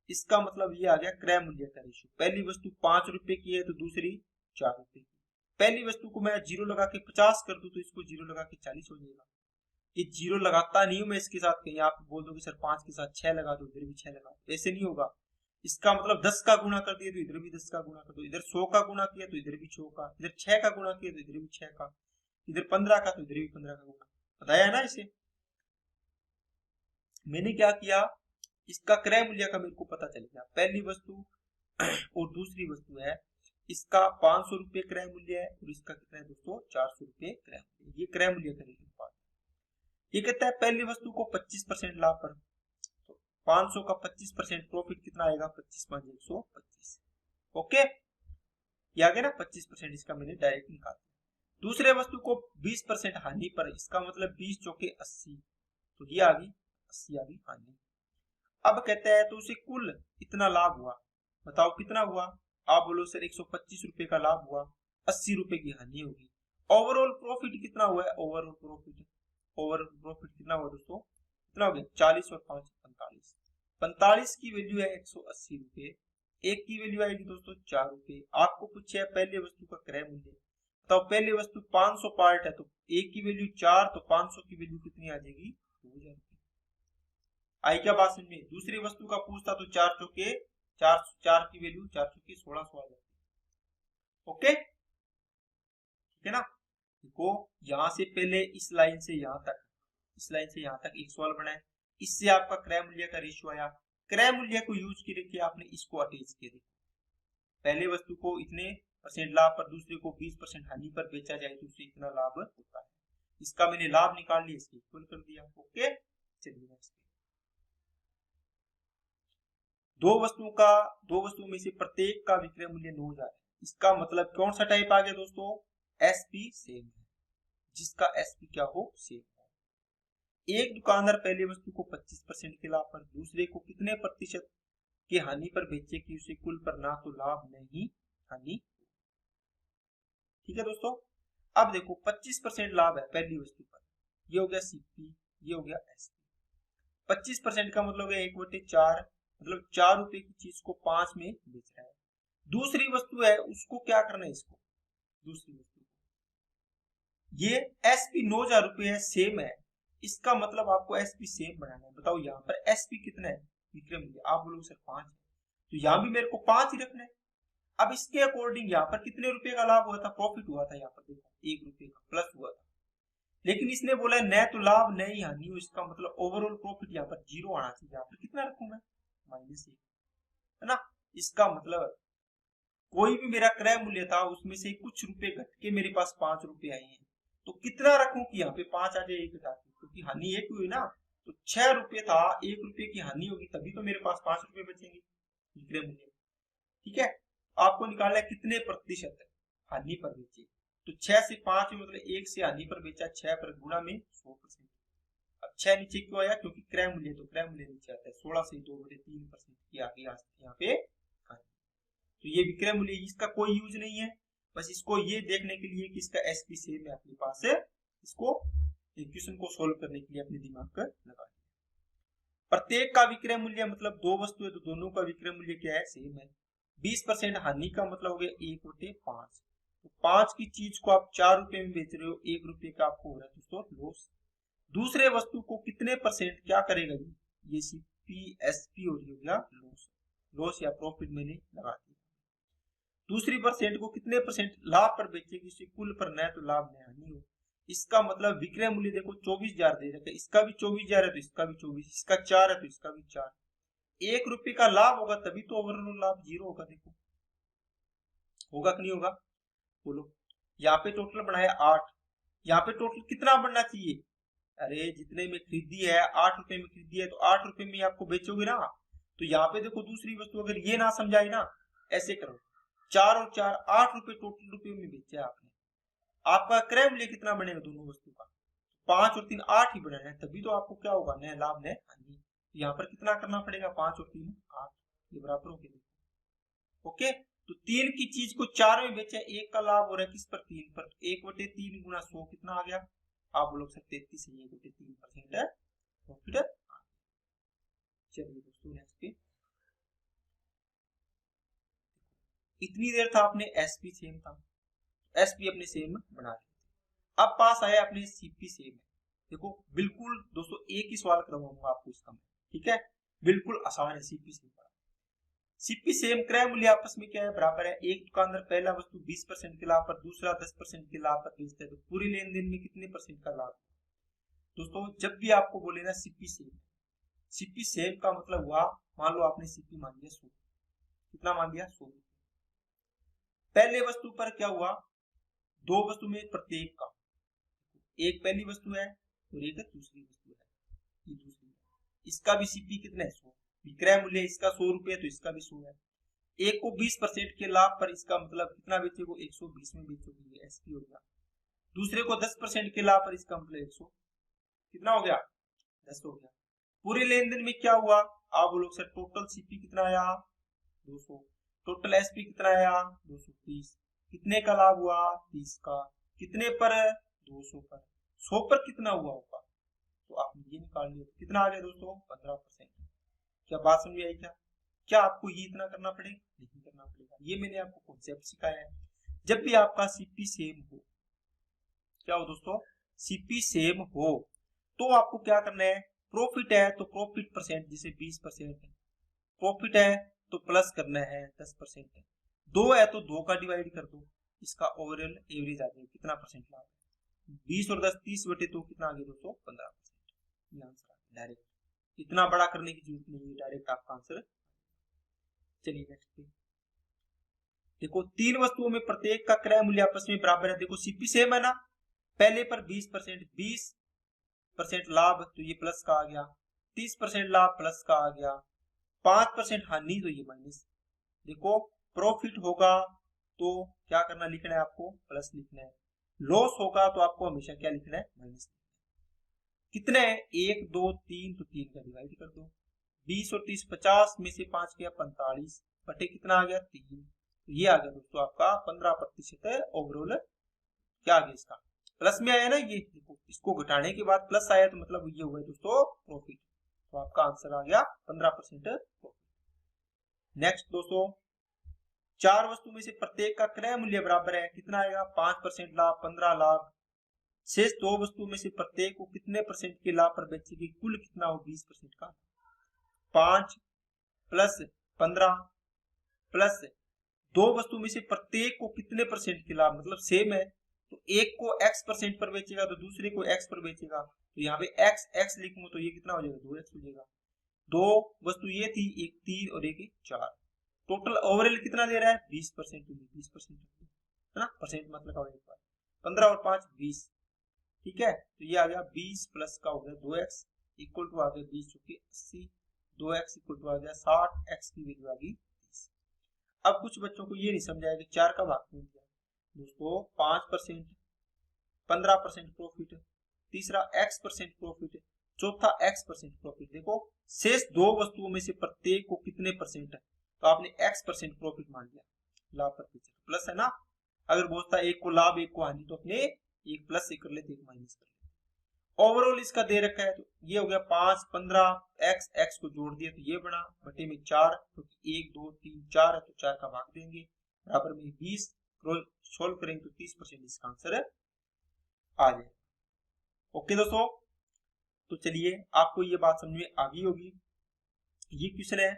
इसका मतलब ये आ गया क्रय मूल्य का रेशियो। पहली वस्तु 5 रुपए की है तो दूसरी 4 रुपए की। पहली वस्तु को मैं 0 लगा के 50 कर दूं तो इसको 0 लगा के 40 हो जाएगा। ये 0 लगाता नहीं हूं मैं इसके साथ, कहीं आप बोल दो कि सर 5 के साथ 6 लगा दो, इधर भी 6 लगा दो, ऐसे नहीं होगा। इसका मतलब 10 का गुणा कर दिया तो इधर भी 10 का गुणा कर दो, इधर 100 का गुणा किया तो इधर भी 100 का, इधर 6 का गुणा किया तो इधर भी 6 का, इधर 15 का तो इधर भी 15 का गुणा। बताया है ना इसे। मैंने क्या किया, इसका क्रय मूल्य का मेरे को पता चल गया, पहली वस्तु और दूसरी वस्तु है, इसका 500 रुपए क्रय मूल्य है और इसका कितना है दोस्तों, 400 रुपए क्रय मूल्य। ये क्रय मूल्य का रेशियो। ये कहता है पहली वस्तु को 25% लाभ पर, तो 500 का 25% प्रॉफिट कितना आएगा, 25 5 125। ओके, ये आ गया ना 25%, इसका मैंने डायरेक्ट निकाला। दूसरे वस्तु को 20% हानि पर, इसका मतलब 20 चौके 80, तो ये आ गई 80 आ गई हानि। अब कहता है तो उसे कुल इतना लाभ हुआ, बताओ कितना हुआ, आप बोलो सर 125 रुपए का लाभ हुआ, 80 रुपए की हानि होगी। ओवरऑल प्रॉफिट कितना हुआ है, ओवरऑल प्रॉफिट कितना हुआ दोस्तों, कितना हो गया, 40 और 5 45, 45 की वैल्यू है 180 रुपए, एक की वैल्यू आएगी दोस्तों 4 रुपए। आपको पूछे है पहले वस्तु का क्रय मूल्य, तो पहले वस्तु 500 पार्ट है तो एक की वैल्यू 4, तो 500 की वैल्यू कितनी आ जाएगी, 2000 रुपए। आई क्या बात समझ में। दूसरी वस्तु का पूछता तो 4 चौके 4 की वैल्यू 4 चौके 1600 आ जाती। ओके, ठीक है ना। देखो यहां से पहले इस लाइन से यहां तक, इस लाइन से यहां तक एक सवाल बनाए, इससे आपका क्रय मूल्य का रेशियो आया, क्रय मूल्य को यूज करके आपने इसको अटैच किया। पहले वस्तु को इतने परसेंट लाभ पर, दूसरे को 20% हानि पर बेचा जाए तो उसे इतना लाभ होता है। इसका मैंने लाभ निकाल लिया, इसको इक्वल कर दिया। ओके, चलिए नेक्स्ट। दो वस्तुओं में से प्रत्येक का विक्रय मूल्य 9,000 है। इसका मतलब कौन सा टाइप आ गया दोस्तों, एसपी सेम है। जिसका एसपी क्या हो, सेम हो। एक दुकानदार पहली वस्तु को 25% के लाभ पर दूसरे को कितने प्रतिशत की हानि पर बेचे कि उसे कुल पर ना तो लाभ नहीं हानि। ठीक है दोस्तों, अब देखो 25% लाभ है पहली वस्तु पर, ये हो गया सीपी, ये हो गया एसपी। 25% का मतलब है 1/4, मतलब 4 रुपए की चीज को 5 में बेच रहा है। दूसरी वस्तु है उसको क्या करना है, इसको दूसरी वस्तु को, ये एसपी 9,000 रुपए है, सेम है, इसका मतलब आपको एसपी सेम बनाना है। बताओ यहाँ पर एसपी कितना है, विक्रय मूल्य, आप बोलोगे सर 5 है, तो यहाँ भी मेरे को 5 ही रखना है। अब इसके अकॉर्डिंग यहाँ पर कितने रुपए का लाभ हुआ था, प्रॉफिट हुआ था, यहाँ पर देखो 1 रुपए का प्लस हुआ था। लेकिन इसने बोला न तो लाभ न ही हानि हो, इसका मतलब ओवरऑल प्रॉफिट यहाँ पर 0 आना चाहिए। यहाँ पर कितना रखूं मैं, -1, है ना। इसका मतलब कोई भी मेरा क्रय मूल्य था उसमें से कुछ रुपए घट के मेरे पास 5 रुपए आए हैं, तो कितना रखूं कि यहाँ पे 5 आ जाए, 1 घटा के, क्योंकि हानि 1 हुई ना, तो 6 रुपए था, 1 रुपए की हानि होगी तभी तो मेरे पास 5 रुपए बचेंगे विक्रय मूल्य। ठीक है, आपको निकालना है कितने प्रतिशत हानि पर बेचे, तो 6 से 5 में मतलब 1 से हानि पर बेचा, 6 पर गुणा में 100%। अब 6 नीचे क्यों आया, क्योंकि क्रय मूल्य, तो क्रय मूल्य नीचे आता है, 16 से 2/3% की आगे यहाँ पे हानि। तो ये विक्रय मूल्य, इसका कोई यूज नहीं है, बस इसको ये देखने के लिए कि इसका एसपी सेम है अपने पास है, इसको इक्वेशन को सोल्व करने के लिए अपने दिमाग पर लगा लिया। प्रत्येक का विक्रय मूल्य मतलब 2 वस्तु है तो दोनों का विक्रय मूल्य क्या है, सेम है। 20% हानि का मतलब हो गया 1/5, तो 5 की चीज को आप 4 रुपए में बेच रहे हो, 1 रुपए का आपको हो रहा है दोस्तों लॉस। दूसरे वस्तु को कितने परसेंट क्या करेगा, ये सीपी एसपी हो गया लॉस, लॉस या प्रॉफिट मैंने लगा दिया। दूसरी परसेंट को कितने परसेंट लाभ पर बेचेगी, इससे कुल पर न तो लाभ न हानि हो। इसका मतलब विक्रय मूल्य देखो 24,000 दे रखा है, इसका भी 24,000 है तो इसका भी 24, इसका 4 है तो इसका भी 4। 1 रुपए का लाभ होगा तभी तो ओवरऑल लाभ 0 होगा, देखो होगा कि नहीं होगा, बोलो। यहाँ पे टोटल बनाया 8, यहाँ पे टोटल कितना बनना चाहिए, अरे जितने में खरीदी है 8 रुपए में खरीदी है तो 8 रुपए में आपको बेचोगे ना। तो यहाँ पे देखो दूसरी वस्तु अगर ये ना समझाई ना, ऐसे करो, 4 और 4 8 रुपए टोटल रुपए में बेचा है आपने, आपका क्रय मूल्य कितना बनेगा दोनों वस्तु का, 5 और 3 8 ही बनाना है, तभी तो आपको क्या होगा, न लाभ न हानि। यहाँ पर कितना करना पड़ेगा, 5 और 3 8, ये बराबर हो गया। ओके, तो 3 की चीज को 4 में बेचा, 1 का लाभ हो रहा है किस पर, 3 पर, 1/3 गुना 100 कितना आ गया, आप बोलोगे सर 33 है, 1/3% है प्रॉफिट है। चलिए दोस्तों नेक्स्ट पे, इतनी देर था अपने एसपी सेम था, एसपी अपने सेम बना लिया, अब पास आया अपने सीपी सेम है। देखो बिल्कुल दोस्तों एक ही सवाल करवाऊंगा आपको इसका मैं, ठीक है, बिल्कुल आसान है सीपी सेम। सीपी सेम क्रय मूल्य आपस में क्या है, बराबर है। एक दुकानदार पहला वस्तु 20% के लाभ पर दूसरा 10% के लाभ पर बेचता है, तो पूरे लेन देन में कितने परसेंट का लाभ। दोस्तों जब भी आपको बोले ना सीपी सेम, सीपी सेम का मतलब हुआ, मान लो आपने सीपी मान लिया 100, कितना मान लिया 100। पहले वस्तु पर क्या हुआ, 2 वस्तु में प्रत्येक का, एक पहली वस्तु है और एक दूसरी वस्तु है, ये दूसरी है, इसका भी सीपी कितना है 100, विक्रय मूल्य इसका 100 रुपए तो इसका भी 100 है। एक को 20% के लाभ पर, इसका मतलब कितना बेचोगे, 120 में बेचोगे, ये एसपी हो गया। दूसरे को 10% के लाभ पर, इसका मतलब 100 कितना हो गया, 10 हो गया। पूरे लेन देन में क्या हुआ, आप बोलो सर टोटल सीपी कितना आया 200, टोटल एसपी कितना आया 230, कितने का लाभ हुआ 30 का, कितने पर 200 पर, 100 पर कितना हुआ होगा, तो आपने ये निकाल लिया, तो कितना आ गया दोस्तों 15%। क्या बात समझ आई क्या आपको ये इतना करना पड़ेगा, नहीं करना पड़ेगा, ये मैंने आपको कॉन्सेप्ट सिखाया है। जब भी आपका सीपी सेम हो, क्या हो दोस्तों, सीपी सेम हो तो आपको क्या करना है, प्रॉफिट है तो प्रॉफिट परसेंट, जैसे 20% है, प्रॉफिट है तो प्लस करना है 10% है, 2 है तो 2 का डिवाइड कर दो, इसका ओवरऑल एवरेज आ जाएगा कितना परसेंट लाभ, 20 और 10 30/2 कितना आ गया दोस्तों 15%। ये आंसर आ गया डायरेक्ट, इतना बड़ा करने की जरूरत नहीं है, डायरेक्ट आपका आंसर। चलिए नेक्स्ट पे देखो, 3 वस्तुओं में प्रत्येक का क्रय मूल्य आपस में बराबर है, देखो सीपी सेम है ना, पहले पर 20% लाभ तो ये प्लस का आ गया, 30% लाभ प्लस का आ गया, 5% हानि तो ये माइनस। देखो प्रॉफिट होगा तो क्या करना, लिखना है आपको प्लस लिखना है, लॉस होगा तो आपको हमेशा क्या लिखना है, माइनस। कितने हैं, 1 2 3, तो 3 का डिवाइड कर दो। 20 और 30 50 में से 5 गया 45 बटे कितना आ गया 3। तो ये आ गया दोस्तों आपका 15% है ओवरऑल। क्या आ गया इसका, प्लस में आया ना, ये देखो इसको घटाने के बाद प्लस आया तो मतलब ये हुआ दोस्तों प्रॉफिट। तो आपका आंसर आ गया 15% प्रॉफिट। नेक्स्ट दोस्तों, 4 वस्तु में से प्रत्येक का क्रय मूल्य बराबर है, कितना आएगा 5% लाभ 15 लाभ। शेष 2 वस्तु में से प्रत्येक को कितने परसेंट के लाभ पर बेचेगी, कुल कितना हो 20% का। 5 प्लस 15 प्लस 2 वस्तु में से प्रत्येक को कितने परसेंट के लाभ, मतलब सेम है, तो एक को x% पर बेचेगा तो दूसरे को x पर बेचेगा। तो यहाँ पे x लिखूंगा तो ये कितना हो जाएगा 2x हो जाएगा। 2 वस्तु ये थी, एक 3 और एक 4। टोटल ओवरऑल कितना दे रहा है 20%, 20% है ना, परसेंट मतलब एक बार 15 और 5 20। ठीक है, तो ये आ गया 20 प्लस का हो गया 2x इक्वल टू आ गया 20 चुके 80, 2x इक्वल टू आ गया 60, x की वैल्यू आ गई 30। अब कुछ बच्चों को ये नहीं समझाया कि 4 का भाग क्यों दिया दोस्तों। 5% 15% प्रॉफिट, तीसरा x% प्रॉफिट, चौथा x% प्रॉफिट। देखो शेष 2 वस्तुओं में से प्रत्येक को कितने परसेंट है, तो आपने x% प्रॉफिट मान लिया, लाभ प्रतिशत प्लस है ना। अगर बोलता एक को लाभ एक को हानि तो अपने एक प्लस से कर लेते एक माइनस कर लेते। ओवरऑल इसका दे रखा है तो ये हो गया 5 15 x को जोड़ दिया तो ये बना बटे में 4, क्योंकि 1 2 3 4 है तो 4 का भाग देंगे बराबर में 20। सोल्व करेंगे तो 30% इसका आंसर आ जाए। ओके दोस्तों, तो चलिए आपको ये बात समझ में आ गई होगी। ये क्वेश्चन है,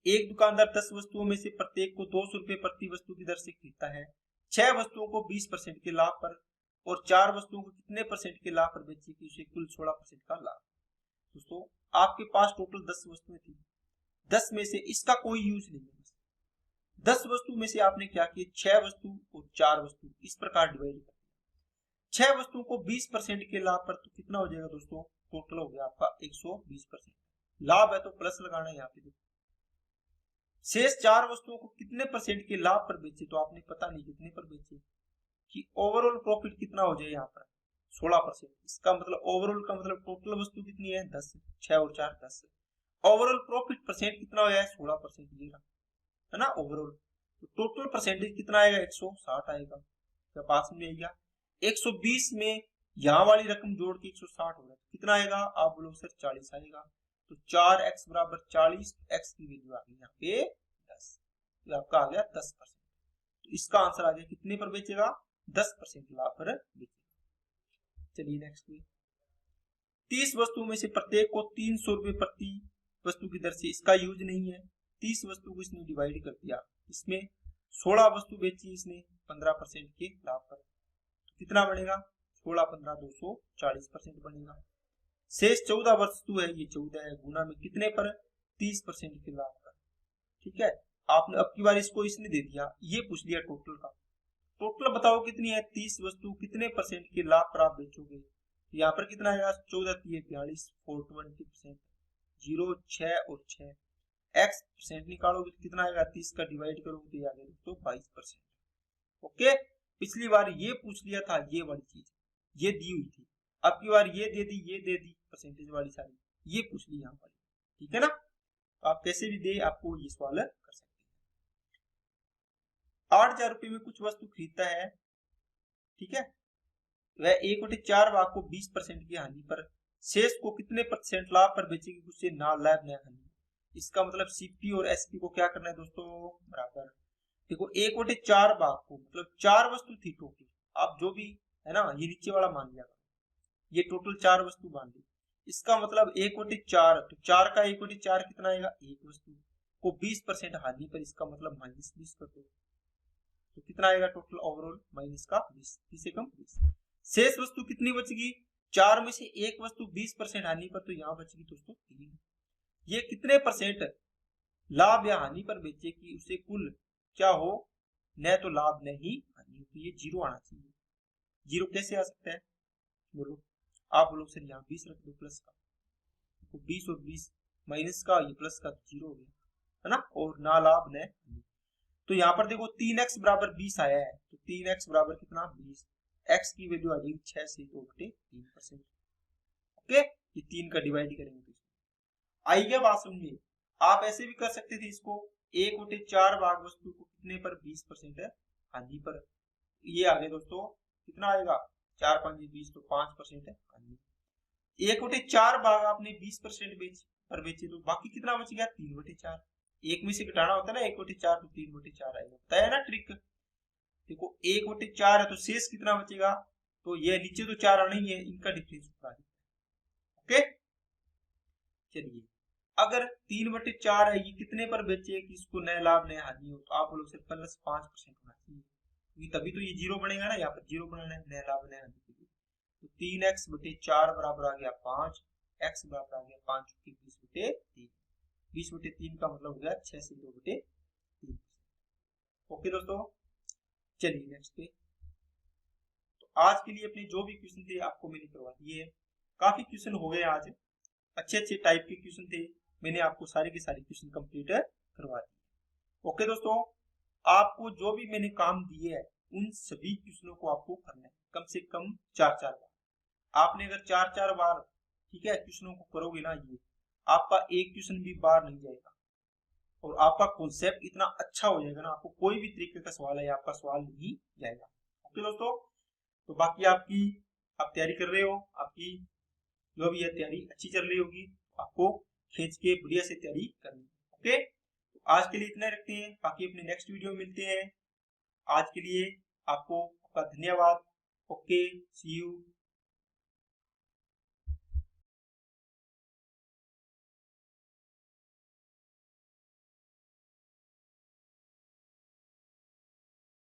एक दुकानदार 10 वस्तुओं में से प्रत्येक को 200 रुपए प्रति वस्तु की दर से खरीदता है। 6 वस्तुओं को 20% के लाभ पर और 4 वस्तुओं को कितने परसेंट के लाभ पर बेचेगी, उसे कुल 16% का लाभ। दोस्तों आपके पास टोटल 10 वस्तुएं थी, 10 में से इसका कोई यूज नहीं है। 10 वस्तु में से आपने क्या किया, 6 वस्तु और 4 वस्तु इस प्रकार डिवाइड कर दिया। 6 वस्तुओं को 20% के लाभ पर तो कितना हो जाएगा दोस्तों, टोटल हो गया आपका 120%। लाभ है तो प्लस लगाना है यहाँ पे। शेष 4 वस्तुओं को कितने परसेंट के लाभ पर बेचे, तो आपने पता नहीं कितने पर बेचे, कि ओवरऑल प्रॉफिट कितना हो जाए यहाँ पर 16%। इसका मतलब ओवरऑल का मतलब टोटल वस्तु कितनी है 10, 6 और 4 10। ओवरऑल प्रॉफिट परसेंट कितना हो जाए 16%, ये है ना ओवरऑल। तो टोटल परसेंटेज कितना आएगा 160 आएगा। क्या बात समझ में आएगा, 120 में यहाँ वाली रकम जोड़ के 160 हो रहा है, कितना आएगा आप बोलो सर 40 आएगा। तो 4x बराबर 40, x की वैल्यू आ गई यहाँ पे 10, तो आपका आ गया 10%। तो इसका आंसर आ गया कितने पर बेचेगा 10% लाभ पर बेचेगा। चलिए नेक्स्ट में, 30 वस्तुओं में से प्रत्येक को 300 रुपए प्रति वस्तु की दर से, इसका यूज नहीं है। 30 वस्तु को इसने डिवाइड कर दिया, इसमें 16 वस्तु बेची इसने 15% के लाभ पर, तो कितना बनेगा 16 15 240% बनेगा। शेष 14 वस्तु है, ये 14 है, गुना में कितने पर 30% के लाभ पर। ठीक है, आपने अब की बार इसको इसने दे दिया, ये पूछ लिया टोटल का। टोटल बताओ कितनी है 30 वस्तु, कितने परसेंट के लाभ पर आप बेचोगे। यहाँ पर कितना आएगा 14 42 4 20%, 0 6 और 6 x परसेंट निकालोगे तो कितना आएगा 30 का डिवाइड करोगे तो आ गया तो 22%। ओके, पिछली बार ये पूछ लिया था, ये वाली चीज ये दी हुई थी, अब की बार ये दे दी परसेंटेज वाली सारी, ये पूछ ली यहाँ वाली। ठीक है ना, आप कैसे भी दे आपको ये सवाल कर सकते हैं। 8,000 रुपए में कुछ वस्तु खरीदता है, ठीक है, वह 1/4 भाग को 20% की हानि पर शेष को कितने परसेंट लाभ पर बेचेगी, उससे ना लाभ ना हानि। इसका मतलब सीपी और एसपी को क्या करना है दोस्तों बराबर। देखो 1/4 भाग को मतलब 4 वस्तु थी टोटल, आप जो भी है ना ये नीचे वाला मान लिया, ये टोटल 4 वस्तु मान ली। इसका मतलब 1/4, तो 4 का 1/4 कितना आएगा, एक वस्तु को 20% हानि पर, इसका मतलब -20 कर दो तो कितना आएगा टोटल ओवरऑल माइनस का 20, 30 से कम 20। शेष वस्तु कितनी बचेगी, 4 में से एक वस्तु 20% हानि पर, तो यहाँ बचेगी दोस्तों 3। ये कितने परसेंट लाभ या हानि पर बेचे कि उसे कुल क्या हो, न तो लाभ न ही हानि, तो ये 0 आना चाहिए। 0 कैसे आ सकता है बोलो, आप बोलो सर यहाँ 20 रख दो प्लस का, तो 20 और 20 माइनस का ये प्लस का 0 हो गया है ना, और ना लाभ न हानि। तो यहाँ पर देखो 3x बराबर 20 आया है, तो 3x बराबर कितना 20, x की वैल्यू आ जाएगी 6 से 2/3%। ओके, ये 3 का डिवाइड करेंगे तो आई क्या बात समझे। आप ऐसे भी कर सकते थे इसको, 1/4 भाग वस्तु को कितने पर 20% है हानि पर। ये आगे दोस्तों कितना आएगा, 4 5 20 तो 5% है हानि। 1/4 भाग आपने 20% पर बेचे तो बाकी कितना बच गया, 3/4। एक में से घटाना होता है ना 1/4 तो 3/4 आएगा, बताया ना ट्रिक। देखो 1/4 है तो शेष कितना बचेगा, तो ये नीचे तो 4 आना ही है, इनका डिफरेंस उठा दीजिए। ओके, चलिए अगर 3/4 है, ये कितने पर बेचे कि इसको नया लाभ नया हानि हो, तो आप लोग से +5% होना चाहिए, क्योंकि तभी तो ये जीरो बनेगा ना, यहाँ पर जीरो बनाना है नया लाभ नया हानि के लिए। तो 3x/4 बराबर आ गया 5, x बराबर आ गया 5 की 20/3, 20/3 का मतलब हो गया 6 से 2/3। ओके दोस्तों, चलिए नेक्स्ट पे। तो आज के लिए अपने जो भी क्वेश्चन थे आपको मैंने करवा दिए है, काफी क्वेश्चन हो गए आज, अच्छे अच्छे टाइप के क्वेश्चन थे, मैंने आपको सारे के सारे क्वेश्चन कंप्लीट करवा दिए। ओके दोस्तों, आपको जो भी मैंने काम दिए है उन सभी क्वेश्चनों को आपको करना है कम से कम 4-4 बार। आपने अगर 4-4 बार ठीक है क्वेश्चनों को करोगे ना, ये आपका एक क्वेश्चन भी बार नहीं जाएगा और आपका कॉन्सेप्ट इतना अच्छा हो जाएगा ना, आपको कोई भी तरीके का सवाल है आपका सवाल नहीं जाएगा। ओके दोस्तों, तो बाकी आपकी आप तैयारी कर रहे हो, आपकी जो भी है तैयारी अच्छी चल रही होगी, आपको खींच के बढ़िया से तैयारी करनी है। ओके, तो आज के लिए इतना रखते हैं, बाकी अपने नेक्स्ट वीडियो में मिलते हैं। आज के लिए आपको आपका धन्यवाद। Okay, see you.